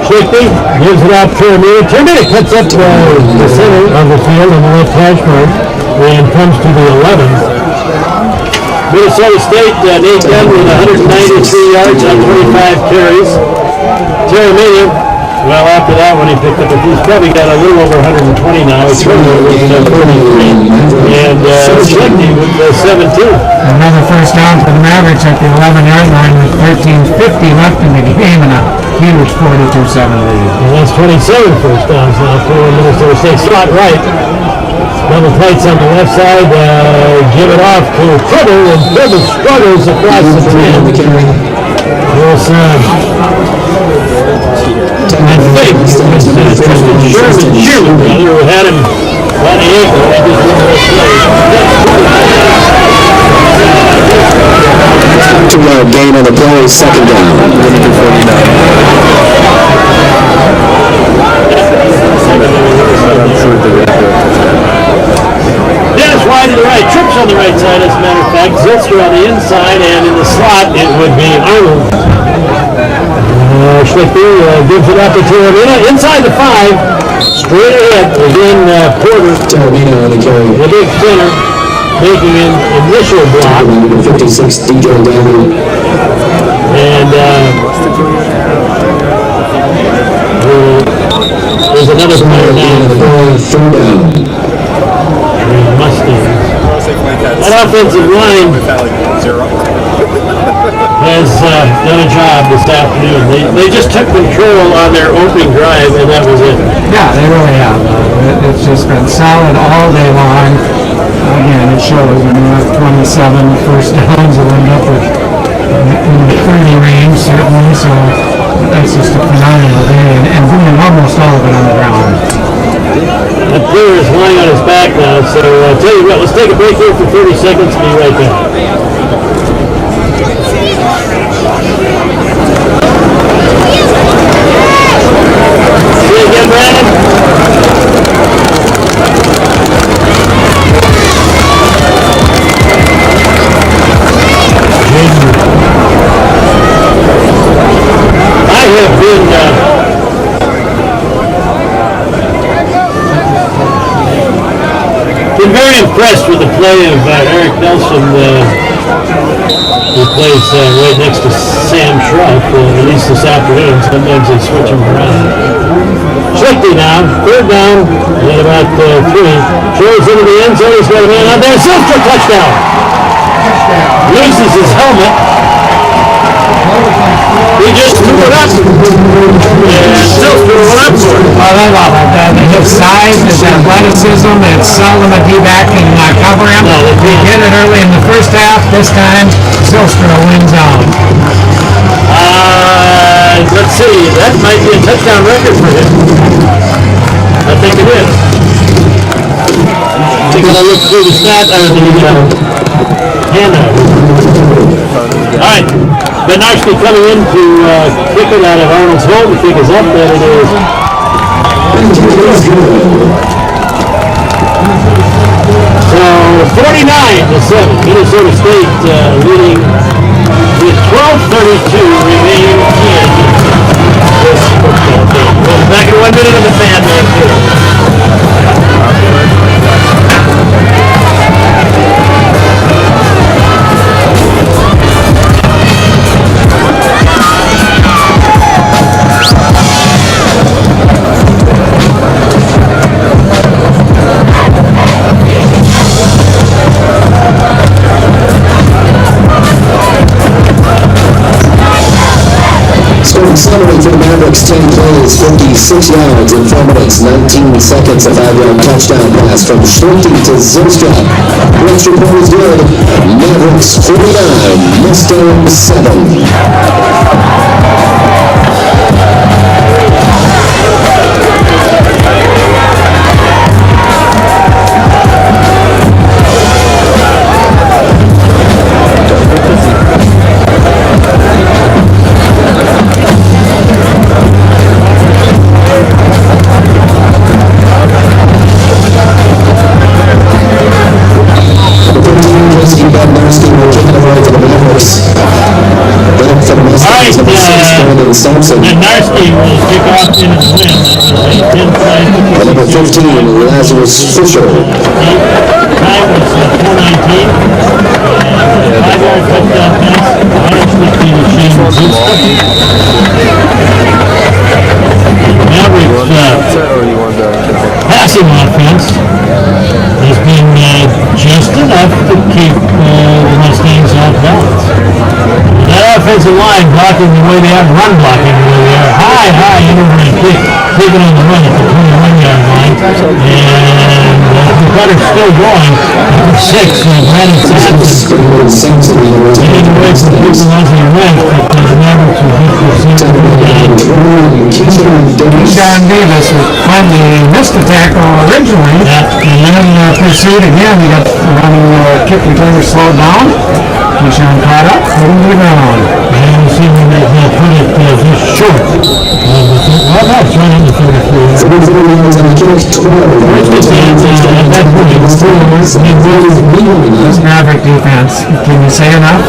Schlichty gives it off to Taramina. Taramina cuts up the center of the field on the left hash mark and comes to the 11. Minnesota State, Nate Dunn with 193 yards on 25 carries. Taramina, well, after that one he picked up, he's probably got a little over 120 now. He's currently with 43. And Schlichty with 17. Another first down for the Mavericks at the 11-yard line with 13:50 left in the game and a huge 42-7 lead. And that's 27 first downs now for Minnesota State. Slot right. Double tights on the left side. Give it off to Pribble, and Pribble struggles across the 10. Wilson I think it was Tristan Sherman who had him on the ankle. He just wouldn't let play. 2-yard gain on the play, second down. Dennis wide to the right, trips on the right side as a matter of fact, Zilster on the inside, and in the slot it would be Arnold. Schlichter gives it up to Taravina, inside the 5, straight ahead, again Porter, Taravina on the carry. the big center, making an initial block. 56, DJ Down. And there's another player now. Third down. Mustangs. That offensive line has done a job this afternoon. They just took control on their opening drive, and that was it. Yeah, they really have. It's just been solid all day long. Again, it shows when you have 27 first downs, you'll end up with in the 30 range, certainly. So that's just a phenomenal day, and doing almost all of it on the ground. That player is lying on his back now, so I'll tell you what, let's take a break here for 30 seconds and be right back. See you again, Brandon. I have been very impressed with the play of Eric Nelson, who plays right next to Sam Schrupp, at least this afternoon. Sometimes they switch him around. Schlichter now, third down, at about 3. Throws into the end zone, he's got a man out there. Zilster, touchdown! Loses his helmet. He just threw it up, and Zilster went up for it. Oh, they love it. His size, his athleticism, it's seldom a D-back can cover him. No, He hit it early in the first half. This time, Zilster wins out. Let's see, that might be a touchdown record for him. I think it is. Taking a look through the stats, handout. All right, Benarski coming in to kick it out of Arnold's home. The kick is up, and it is. So 49-7, Minnesota State leading with 12:32 remaining in this football game. We'll be back in 1 minute on the Fan Man Summary for the Mavericks, 10 plays, 56 yards in 4 minutes, 19 seconds, a 5-yard touchdown pass from Schlichter to Zilstra. Next report is good. Mavericks 49, Mustangs 7. Benarski will kick off in his win. Number 15, Lazarus Fisher. Time was 4:19. 5-yard touchdown pass. 115 to Shane Zilster. Mavericks passing offense has been just enough to keep the Mustangs off balance. That offensive line blocking the way they have, run blocking the way they are. High, interval kick. Take it on the run at the 21-yard line. And The cutter's still going. 6, Brandon Sampson. Getting away from the people as he went, but the Mavericks will hit the center down. Sean Davis was finally missed the tackle originally, and then pursued again. He got running kick returner slowed down. Keyshawn caught up, put him to the ground. And we'll see when they put it just short. Well, that's right in the 34. This Maverick defense, can you say enough?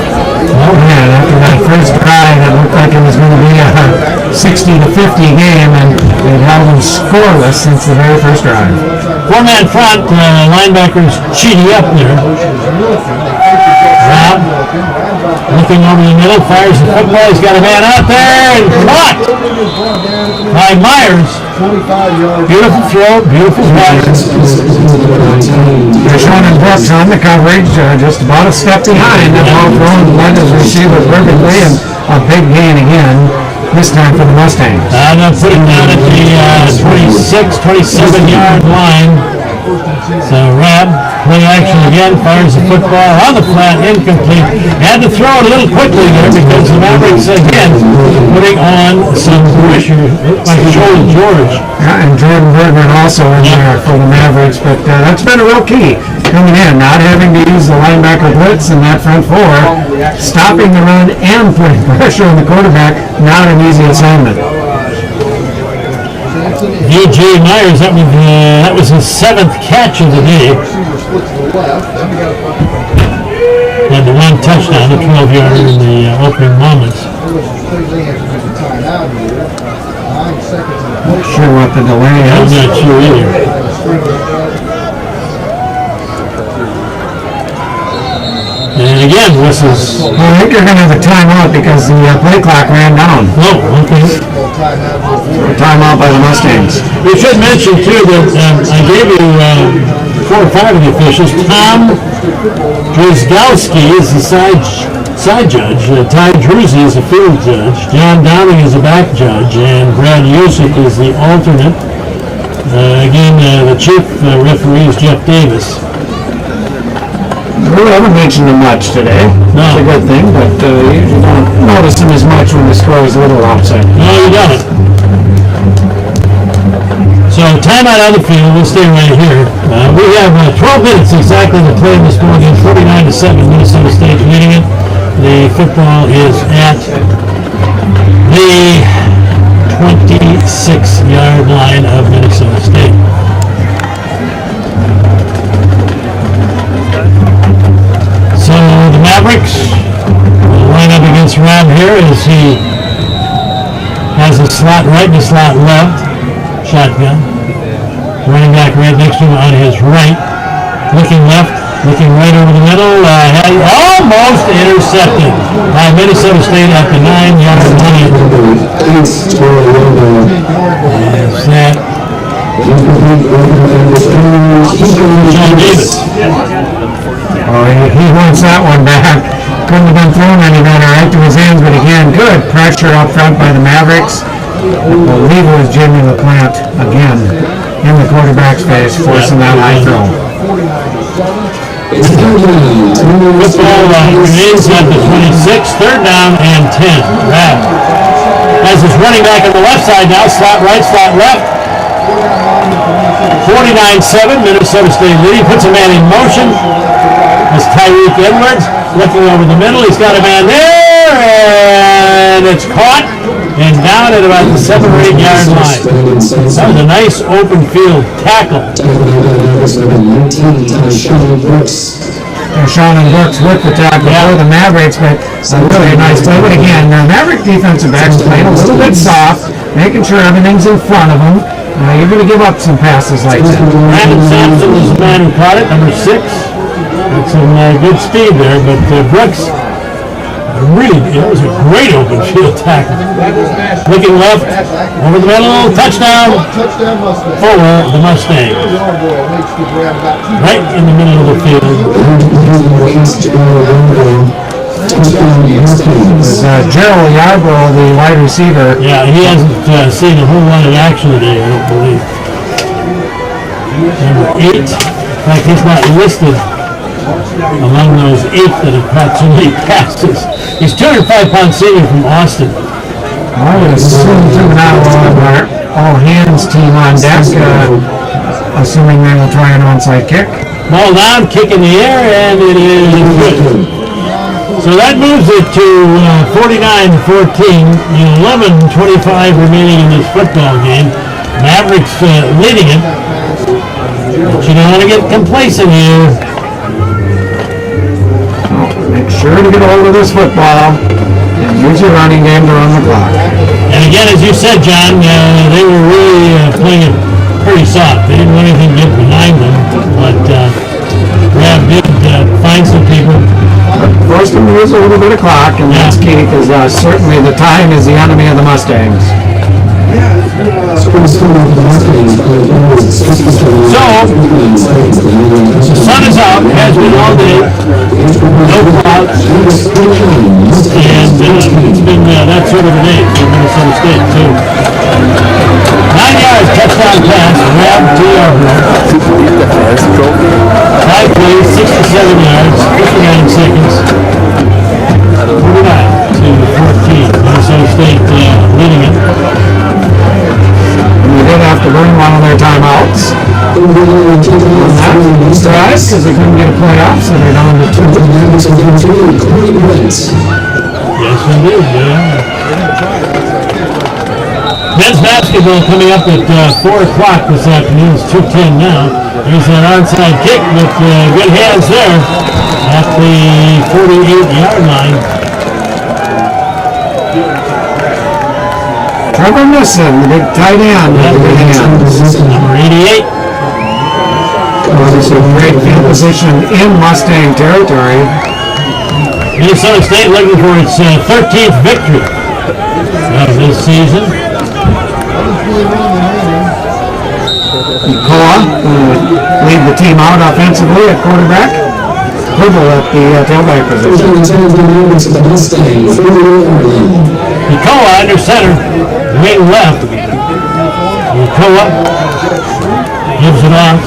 Oh man, after that first drive, it looked like it was going to be a 60-50 game, and they've held them scoreless since the very first drive. 4-man front, linebackers cheating up there. Rob, looking over the middle, fires the football. He's got a man out there and caught by Myers. Beautiful throw, beautiful pass. Sean and Brooks on the coverage, just about a step behind. That ball thrown led his receiver perfectly, and a big gain again, this time for the Mustangs. They'll put it down at the 26, 27-yard line. So Rob, play action again, fires the football on the flat, incomplete. Had to throw it a little quickly there because the Mavericks, again, putting on some pressure by Joel George. Yeah, and Jordan Bergman also in there for the Mavericks, but that's been a real key coming in, not having to use the linebacker blitz in that front four, stopping the run and putting pressure on the quarterback, not an easy assignment. A.J. Myers, that was his 7th catch of the day. Had the one touchdown, a 12-yarder in the opening moments. Not sure what the delay is. I'm not sure either. And again, whistles. Well, I think you're going to have a timeout because the play clock ran down. Oh, okay. Timeout by the Mustangs. We should mention, too, that I gave you 4 or 5 of the officials. Tom Drzgowski is the side judge. Ty Druzy is the field judge. John Downing is the back judge. And Brad Yusik is the alternate. Again, the chief referee is Jeff Davis. We haven't mentioned him much today. No. It's a good thing, but you usually don't notice him as much when the score is a little outside. No, you don't. So, timeout on the field. We'll stay right here. We have 12 minutes exactly to play in this ball game. 49-7, Minnesota State leading it. The football is at the 26-yard line of Minnesota State. So the Mavericks will line up against Rob here as he has a slot right and a slot left. Shotgun. Running back right next to him on his right. Looking left, looking right over the middle. Almost intercepted by Minnesota State at the 9-yard line. Is that John Davis? Oh, he wants that one back. Couldn't have been thrown any better right to his hands, but again, good pressure up front by the Mavericks. I believe it was Jimmy LaPlante again in the quarterback's face, forcing that high throw. Football remains at the 26, 3rd down and 10. Rab has his running back on the left side now, slot right, slot left. 49-7, Minnesota State leading, puts a man in motion. That's Tyreek Edwards looking over the middle. He's got a man there, and it's caught and down at about the 7 or 8 yard line. That was a nice open field tackle. Sean and Brooks with the tackle for the Mavericks, but really a nice play. But again, the Maverick defensive backs playing a little bit soft, making sure everything's in front of them. You're going to give up some passes like that. Brandon Sampson was the man who caught it, number 6. Got some good speed there, but Brooks, really, it was a great open field tackle. Looking left, over the middle, touchdown for the Mustangs. Right in the middle of the field. Gerald Yarbrough, the wide receiver. Yeah, he hasn't seen a whole lot of action today, I don't believe. Number 8. In fact, he's not listed among those 8 that have caught so many passes. He's 205-pound senior from Austin. Well, we're soon coming out of our all-hands team on deck, assuming they will try an onside kick. Ball down, kick in the air, and it is good. So that moves it to 49-14, 11:25 remaining in this football game. Mavericks leading it, but you don't want to get complacent here. Make sure to get hold of this football and use your running game to run the clock. And again, as you said, John, they were really playing it pretty soft. They didn't want anything to get behind them, but Rab did find some people. Forced them to use a little bit of clock, and that's key, because certainly the time is the enemy of the Mustangs. So, the sun is out, has been all day, no clouds, and it's been that sort of a day for Minnesota State, too. 9 yards, touchdown pass, Rab to Yarbrough. 5 plays, 67 yards, 59 seconds. 49-14, Minnesota State leading it. We did have to burn one of their timeouts. That's right, because they couldn't get a playoff, so they're down to 2. Yes, indeed, Men's basketball coming up at 4 o'clock this afternoon. It's 2:10 now. There's an onside kick with good hands there at the 48-yard line. Trevor Nissen, the big tight end, with good hands. Number 88. Obviously, great field position in Mustang territory. Minnesota State looking for its 13th victory of this season. Koa lead the team out offensively at quarterback. Purple at the tailback position. Koa under center, wing left. Koa gives it off.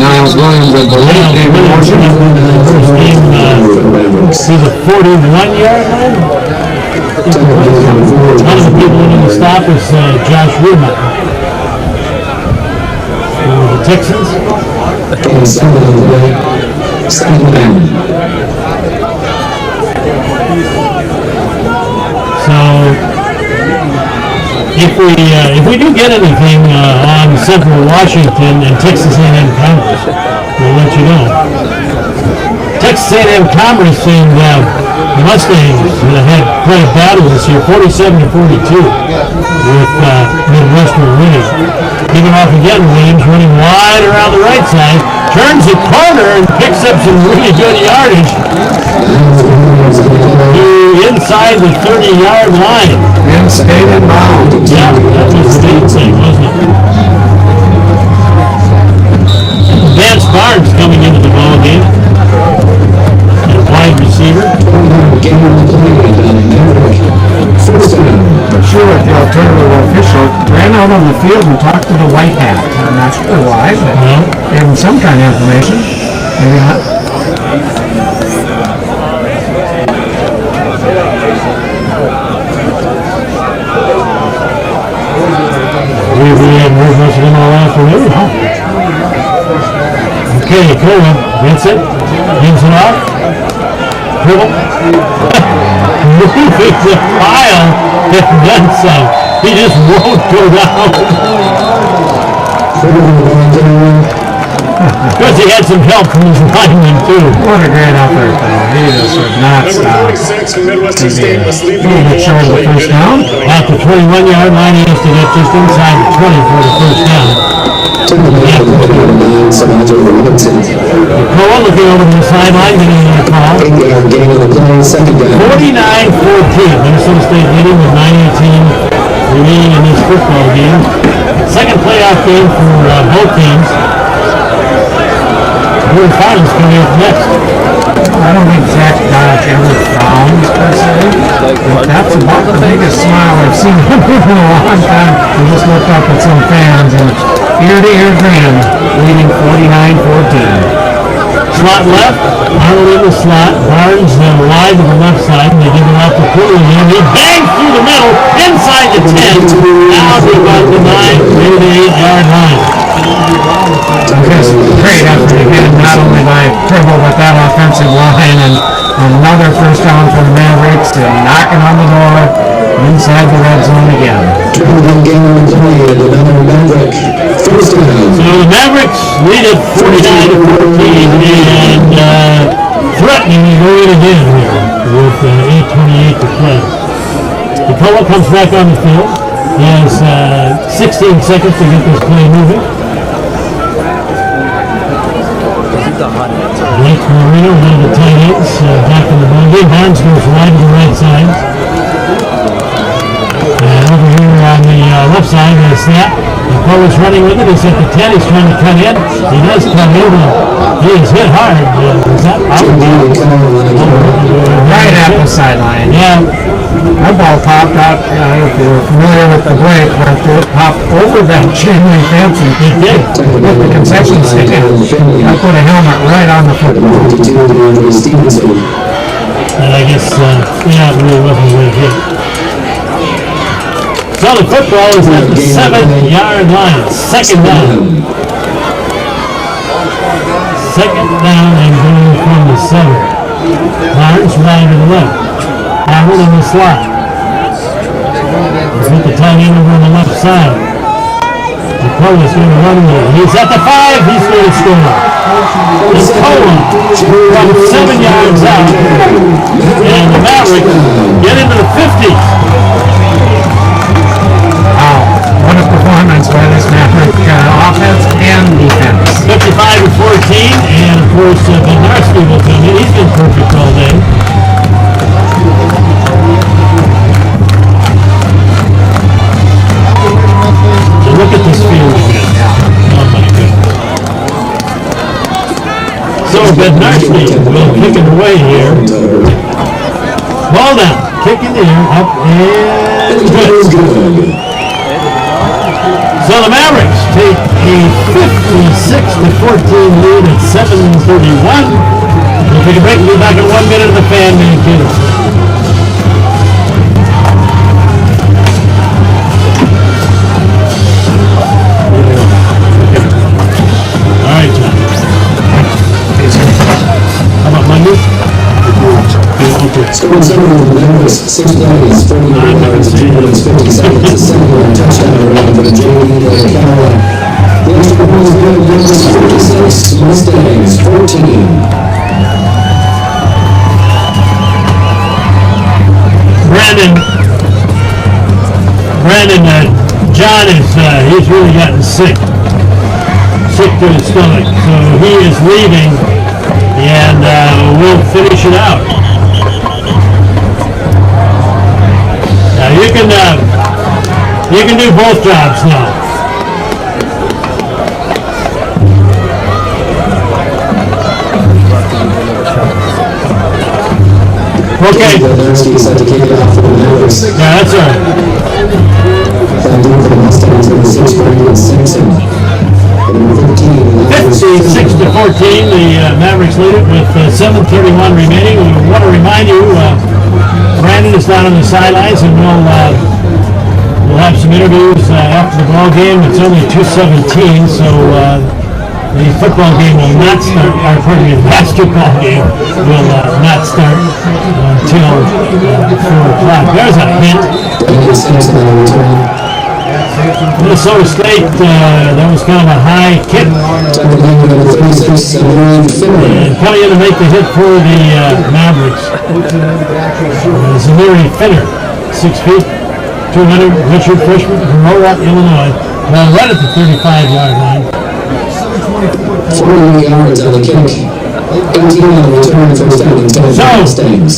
Niles Williams at the left game motion. First game to the 41-yard line. One of the people in the stop is Josh Woodman for the Texans. So if we do get anything on Central Washington and Texas A&M Commerce, we'll let you know. Texas A&M Commerce and the Mustangs had quite a battle this year, 47-42, with Midwestern winning. Giving off again, Williams running wide around the right side, turns the corner and picks up some really good yardage to inside the 30-yard line. And stayed in bounds. Yeah, that was the big thing, wasn't it? Vance Barnes coming into the ball game. Wide receiver. Sure, the alternative official ran out on the field and talked to the white hat. I'm not sure why, but gave him some kind of information. Maybe not. We had heard much of them all afternoon, huh? Okay, Cohen, Vincent, gives it off. Dribble. Moving the pile, and then some. He just won't go down. Because he had some help from his lineman, too. What a great effort, though. He just would not stop. Midwestern State must leave A little bit short of the first down. At the 21-yard line, he has to get just inside the 20 for the first down. Koa looking over to the sideline, getting a call. 49-14. Minnesota State leading with 9:18 remaining in this football game. Second playoff game for both teams. Where's Farland's coming up next? I don't think Zach Dodge ever frowns per se. But that's about the biggest smile I've seen him in a long time. I just looked up at some fans and ear-to-ear grin, leading 49-14. Slot left, Arnold in the slot, Barnes wide to the left side, and they give it out to Cooley, and he bangs through the middle, inside the 10, now to about the 9, maybe the 8-yard line. Just great effort again, not only by Tribble, but that offensive line, and another first down for the Mavericks, and knocking on the door inside the red zone again. First down. So the Mavericks lead it 49-14 and threatening to go in again here with 8:28 to play. DeCola comes back on the field. He has 16 seconds to get this play moving. Blake Marino, one of the tight ends, back in the ball game. Barnes goes wide to the right side. And over here on the left side is Snap. DeCola's running with it. He's at the 10. He's trying to cut in. He does cut in. He is hit hard. Is that out? Right at the sideline. Yeah. That ball popped out, if you're familiar with the break, but it popped over that chain link fence and It did. hit the concession stand. I put a helmet right on the football. And I guess, it really wasn't really hit. So the football is at the 7-yard line. Second down. Second down and going from the 7. Barnes wide to the left. Arnold in the slot. He's at the tight end over on the left side. DeCola's going to run with it. He's at the 5. He's going to score. DeCola from 7 yards out. And the Mavericks get into the 50s. Wow, what a performance by this Maverick offense and defense. 55-14, and of course, Bednarski will come in. He's been perfect all day. So look at this field again. Oh my goodness. So Bednarski will kick it away here. Ball down, kick in the air, up and good. So the Mavericks take a 56-14 lead at 7:31. We'll take a break and be back in 1 minute of the fan Mankato. All right, John. How about Monday? Scoring several of the Mavericks, 6 plays, 49 yards, 2 minutes, 50 seconds, a 7-yard touchdown run for the JV Mankato. The extra point is good. Mavericks 46, Mustangs 14. Brandon, John is, he's really gotten sick to his stomach, so he is leaving, and we'll finish it out. Now you can do both jobs now. Okay. Yeah, that's all right. 56-14, the Mavericks lead it with 7:31 remaining. We want to remind you, Brandon is down on the sidelines, and we'll have some interviews after the ball game. It's only 2:17, so the football game will not start. The basketball game will not start until 4 o'clock. There's a hint. Minnesota State, that was kind of a high kick. And coming in to make the hit for the Mavericks. Zamiri Finner, 6 feet, 200, Richard Freshman from Rolla, Illinois. Right at the 35-yard line. 40 yards on the kick. 18 on the return for 7 Mustangs.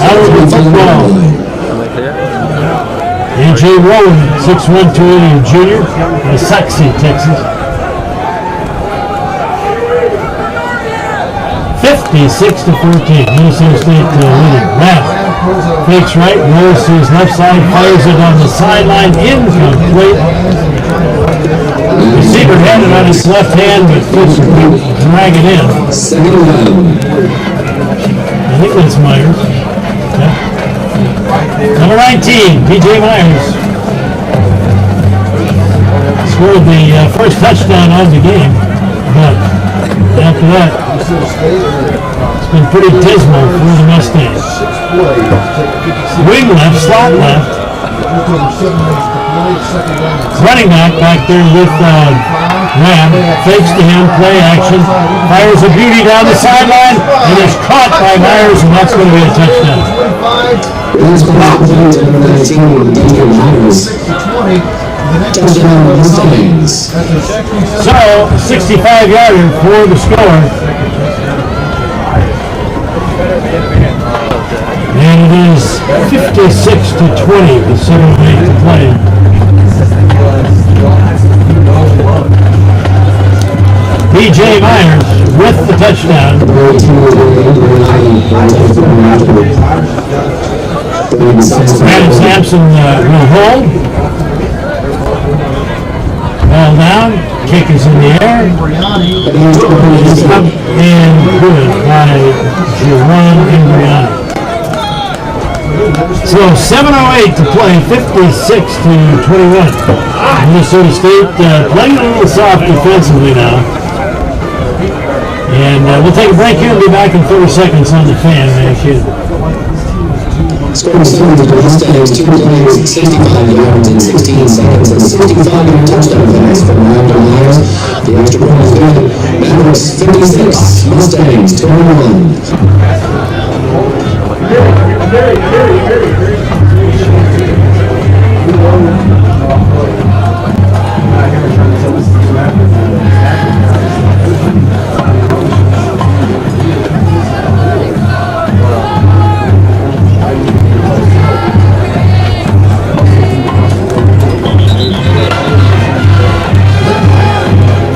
Out of the football. A.J. Rowan, 6'1", 280 junior, from Saxey, Texas. 56-14. Minnesota State leading. Rapp fakes right, rolls to his left side, fires it on the sideline, incomplete. Receiver had it on his left hand, but couldn't drag it in. I think that's Myers. Yeah. Number 19, P.J. Myers. Scored the first touchdown of the game, but after that, it's been pretty dismal for the Mustangs. Wing left, slot left. Running back there with Ram. Fakes to him, play action. Fires a beauty down the sideline, and is caught by Myers, and that's going to be a touchdown. So, 65-yarder for the score. And it is 56-20 with 7:08 to play. P.J. Myers with the touchdown. Brandon Sampson will hold. Ball down. Kick is in the air. Up and good by Jerron Imbriani. So 7:08 to play, 56-21. Minnesota State playing a little soft defensively now. And we'll take a break here and be back in 30 seconds on the Fan. Scoring started with the Mustangs, 2 plays, 65 yards in 16 seconds, and 65-yard touchdown pass from Randall Myers. The extra point is good. Mavericks 56, Mustangs 21.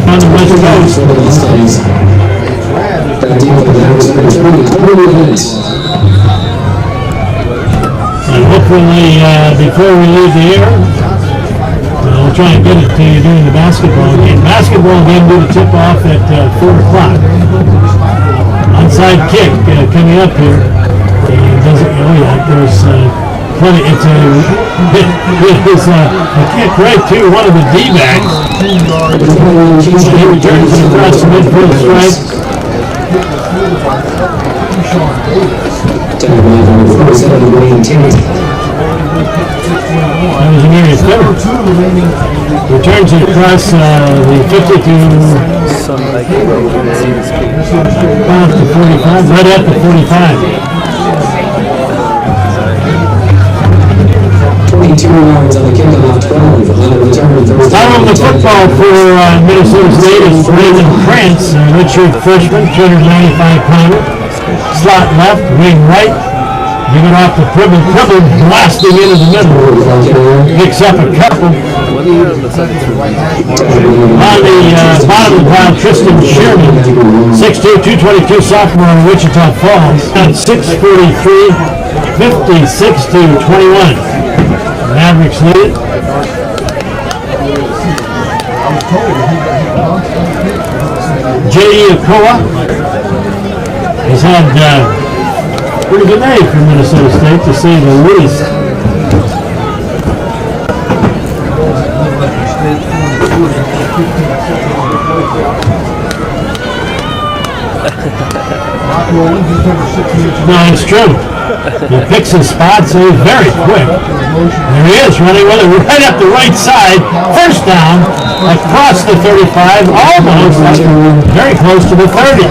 On the West Coast. For the Mustangs. That deep for the Mavericks for 20 minutes. And hopefully, before we leave the air, we'll try and get it to you during the basketball game. Basketball game due to tip off at 4 o'clock. Onside kick coming up here. And doesn't, there's plenty. It is a kick right to one of the D-backs. He returns it across the midfield stripe. That was an area third. Returns it across the 50 to 45, right at the 45. 22 yards on the kickoff, 12 on the return. Out on the football for Minnesota State is Brandon Krantz, redshirt freshman, 295-pounder. Slot left, wing right. Give it off to Pribble, blasting into the middle. Picks up a couple. On the bottom of the pile, Tristan Sherman, 6'2", 222 sophomore in Wichita Falls. At 6:43, 56-21. Mavericks lead it. J.E. Okoa has had pretty good day for Minnesota State, to say the least. No, it's true. He picks his spots, so he's very quick. There he is, running with it right up the right side. First down, across the 35, almost very close to the 30.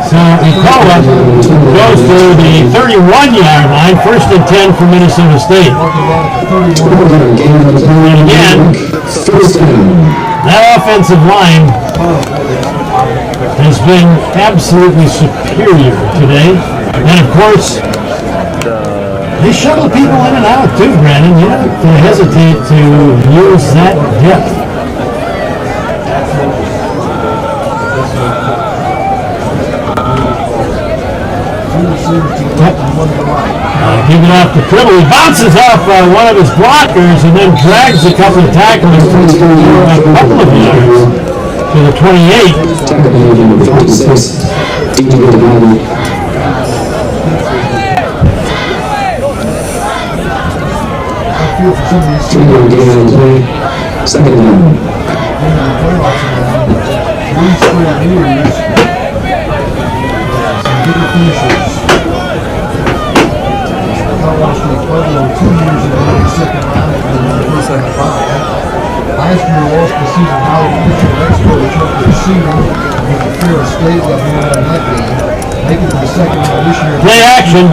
So Okoa goes to the 31-yard line, 1st and 10 for Minnesota State. And again, that offensive line has been absolutely superior today. And of course, they shuttle people in and out too, Brandon. You don't have to hesitate to use that depth. Give it off to Tribble. He bounces off one of his blockers and then drags a couple of tacklers for a couple of yards to the 28. Tackle number 56. DJ Divider. Three-yard gain on play. Second down. Last year lost the season out of the Mexico, which was the receiver with the fear of state that we won that game. Making it to the second round this year. Play action.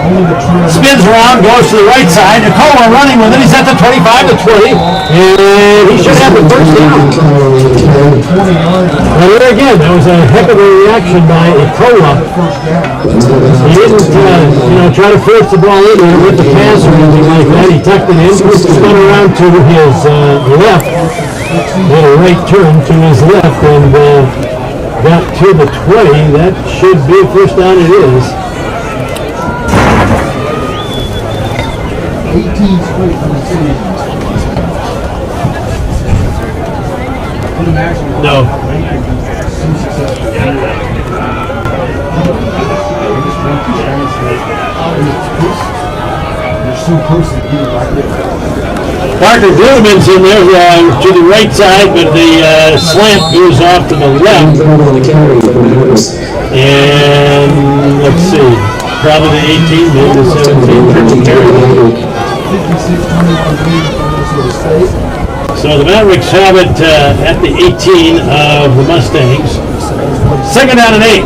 Spins around, goes to the right side. Nicola running with it. He's at the 25 to 20. And he should have the first down. But here again, that was a heck of a reaction by Nicola. He didn't, try to force the ball in there with the pass or anything like that. He tucked it in, spun around to his left, made a right turn to his left, and got to the 20. That should be a first down. It is. 18 straight from the season. No. Parker Gilman's in there to the right side, but the slant goes off to the left. And let's see, probably the 18, maybe the 17. So the Mavericks have it at the 18 of the Mustangs. Second down and 8.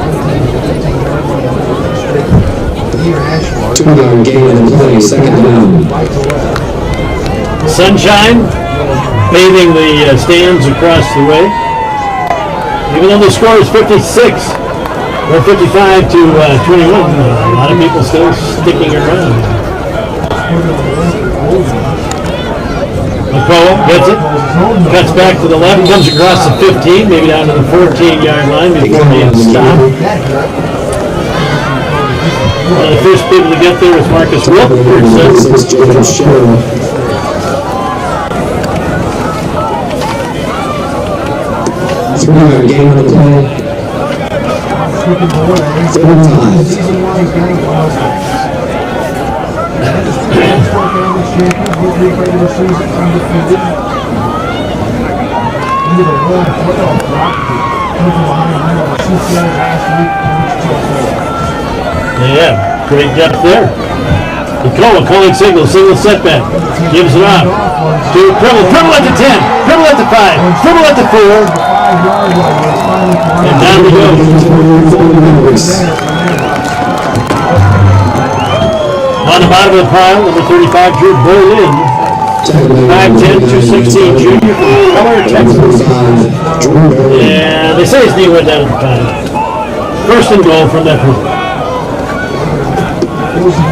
Two-yard gain on play. Second down. Sunshine bathing the stands across the way. Even though the score is 56 or 55 to 21, a lot of people still sticking around. McColl gets it, cuts back to the left, comes across the 15, maybe down to the 14-yard line before being stopped. One of the first people to get there was Marcus Wilk. Three-yard gain on the play. 35. Yeah, great depth there. Nicola calling single setback. Gives it off to Cribble. Cribble at the 10. Cribble at the 5. Cribble at the 4. And down we go. On the bottom of the pile, number 35, Drew Berlin. 5'10", 216 junior from Color, Texas. And they say his knee went down at the time. First and goal from that point.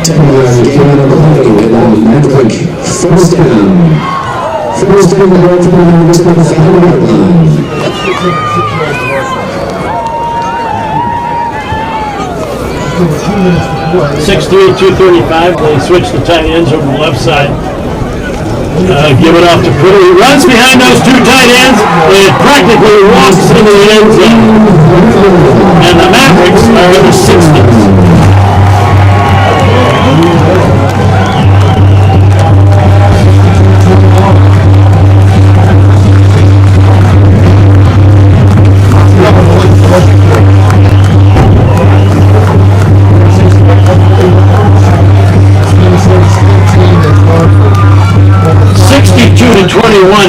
10-yard gain on the play. Maverick, first down. First down the ball from the Mavericks at the 5-yard line. 6'3", 235. They switch the tight ends over the left side. Give it off to Critter. He runs behind those two tight ends and practically walks into the end zone. And the Mavericks are in the 60s.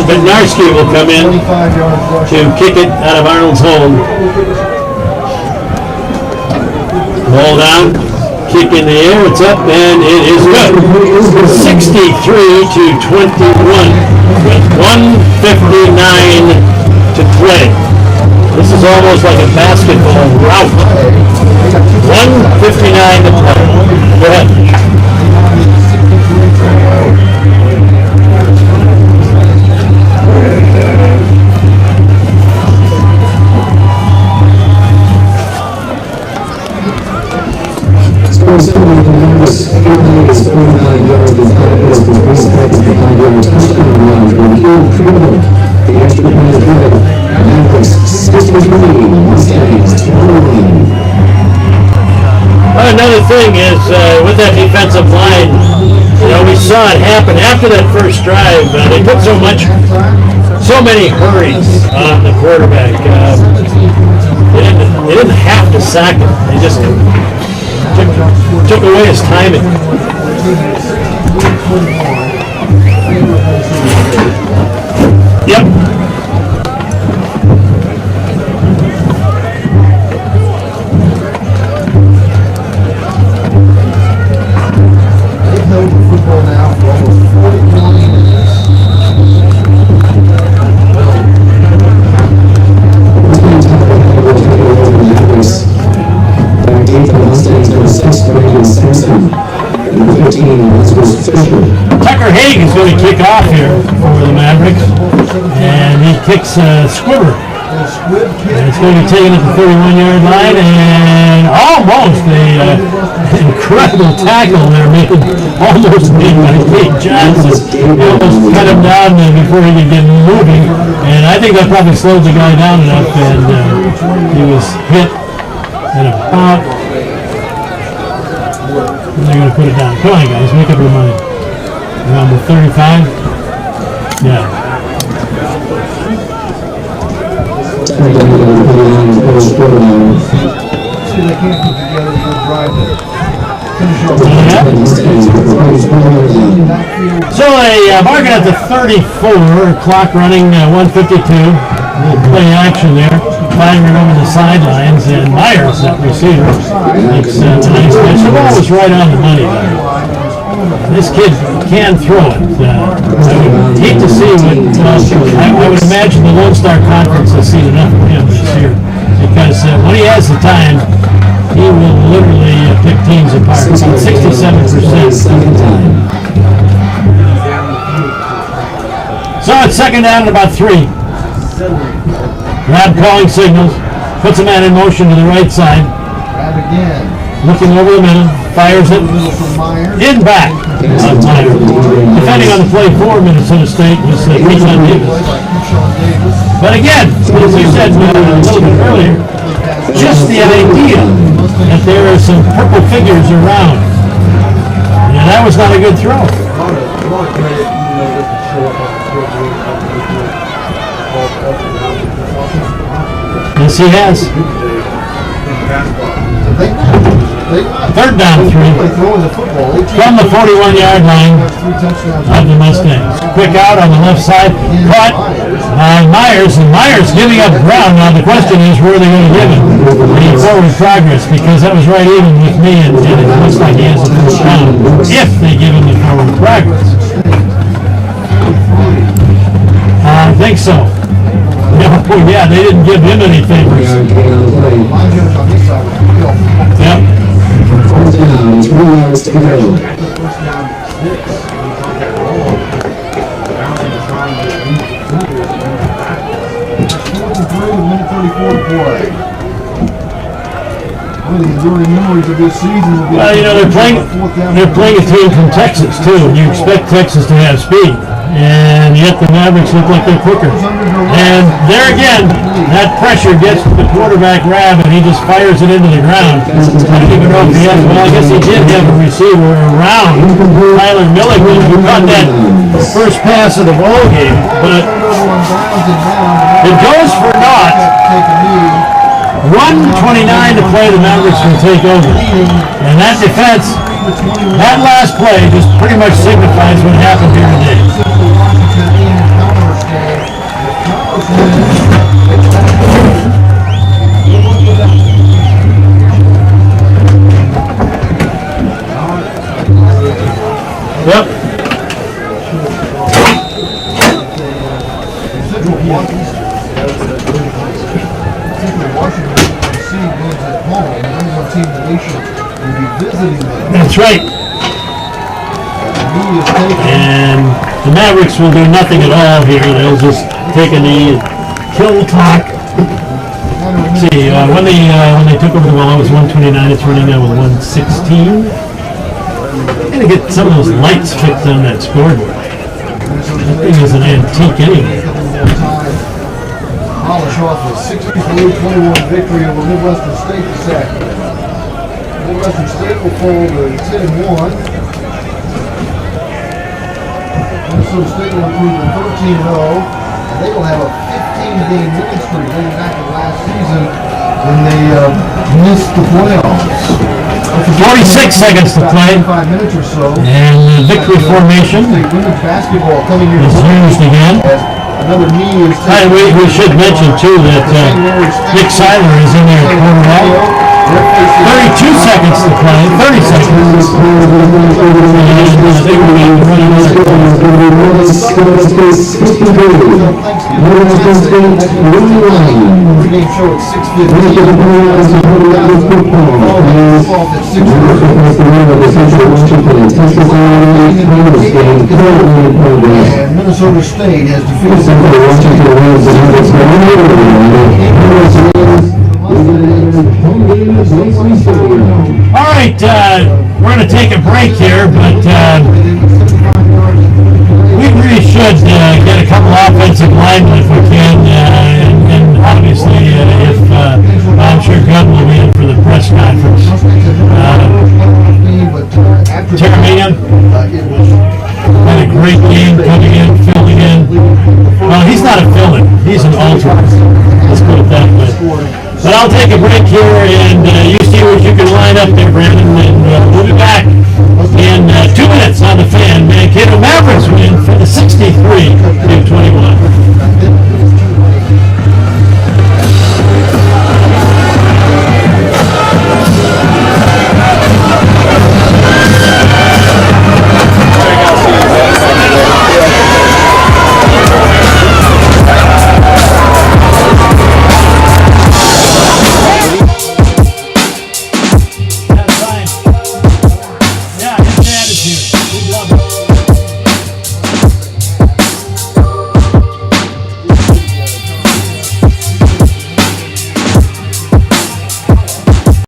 Bednarski will come in to kick it out of Arnold's home. Ball down, kick in the air, it's up, and it is good. 63 to 21 with 1:59 to play. This is almost like a basketball rout. 1:59 to play. Go ahead. 47 of the Mavericks, field goal is 49 yards. The Cowboys for Chris Patrick, the 5-yard touchdown run from Hugh Crable. The extra point is good. Mavericks 63, Mustangs 21. Well, another thing is with that defensive line, we saw it happen after that first drive. They put so many hurries on the quarterback. They didn't have to sack him. They just took away his timing. Yep. Football now for almost 41 minutes. Back deep for Mustangs, number 6, Brandon Simpson. Number 15, Elizabeth Fisher. Tucker Haig is going to kick off here for the Mavericks, and he kicks Squibber. And it's going to be taken at the 31-yard line, and almost an incredible tackle there, almost made by Kate Johnson. He almost cut him down before he could get moving, and I think that probably slowed the guy down enough, and he was hit at about. They're going to put it down. Come on, guys, make up your mind. Around the 35? Yeah. So a marking at the 34, clock running 1:52. Play action there, firing over the sidelines, and Myers, that receiver, makes a nice catch. The ball was right on the money there. This kid can throw it. I would hate to see I would imagine the Lone Star Conference has seen enough of him this year, because when he has the time, he will literally pick teams apart. 67%. So it's second down and about 3. Grab calling signals, puts a man in motion to the right side. Grab again. Looking over the middle, fires it in back. Defending on the play for Minnesota State was Keyshawn Davis. But again, as you said a little bit earlier, just the idea that there are some purple figures around. And that was not a good throw. Yes, he has. Third down 3 from the 41-yard line of the Mustangs. Quick out on the left side, caught by Myers, and Myers giving up ground. Now the question is, where are they going to give him the forward progress? Because that was right even with me, and it looks like he has a first down if they give him the forward progress. I think so. Yeah, they didn't give him any favors. Yep. Down, 3 yards to go. Well, they're playing a team from Texas too, and you expect Texas to have speed. And yet the Mavericks look like they're quicker. And there again, that pressure gets the quarterback Rab, and he just fires it into the ground. I don't even know if he has, well, I guess he did have a receiver around Tyler Milligan, who caught that first pass of the ball game. But it goes for naught. 1:29 to play, the Mavericks will take over. And that defense, that last play just pretty much signifies what happened here today. Yep. That's right. And the Mavericks will do nothing at all here. They'll just take a knee and kill the clock. See, when they took over the ball, it was 129. It's running now with 116. Gotta get some of those lights fixed on that scoreboard. That thing is an antique anyway. Polish off a 63-21 victory over Midwestern State this afternoon. Midwestern State will fall to 10-1. Minnesota State will improve to 13-0. And they will have a 15-game winning streak going back to last season when they missed the playoffs. 46 seconds to play. 5 minutes or so. And victory formation State women's basketball coming here is used again. Another knee is And we should mention too that Nick Seiler is in there at quarterback. 32 seconds to play. 30 seconds. They will be running Pregame show at 6:15. And Minnesota State has defeated All right, we're going to take a break here, but we really should get a couple offensive linemen if we can, and obviously if I'm sure Gunn will be in for the press conference. Terminian had a great game coming in, filling in. Well, he's not a fill-in, he's an ultra. Let's put it that way. But I'll take a break here, and you see what you can line up there, Brandon, and we'll be back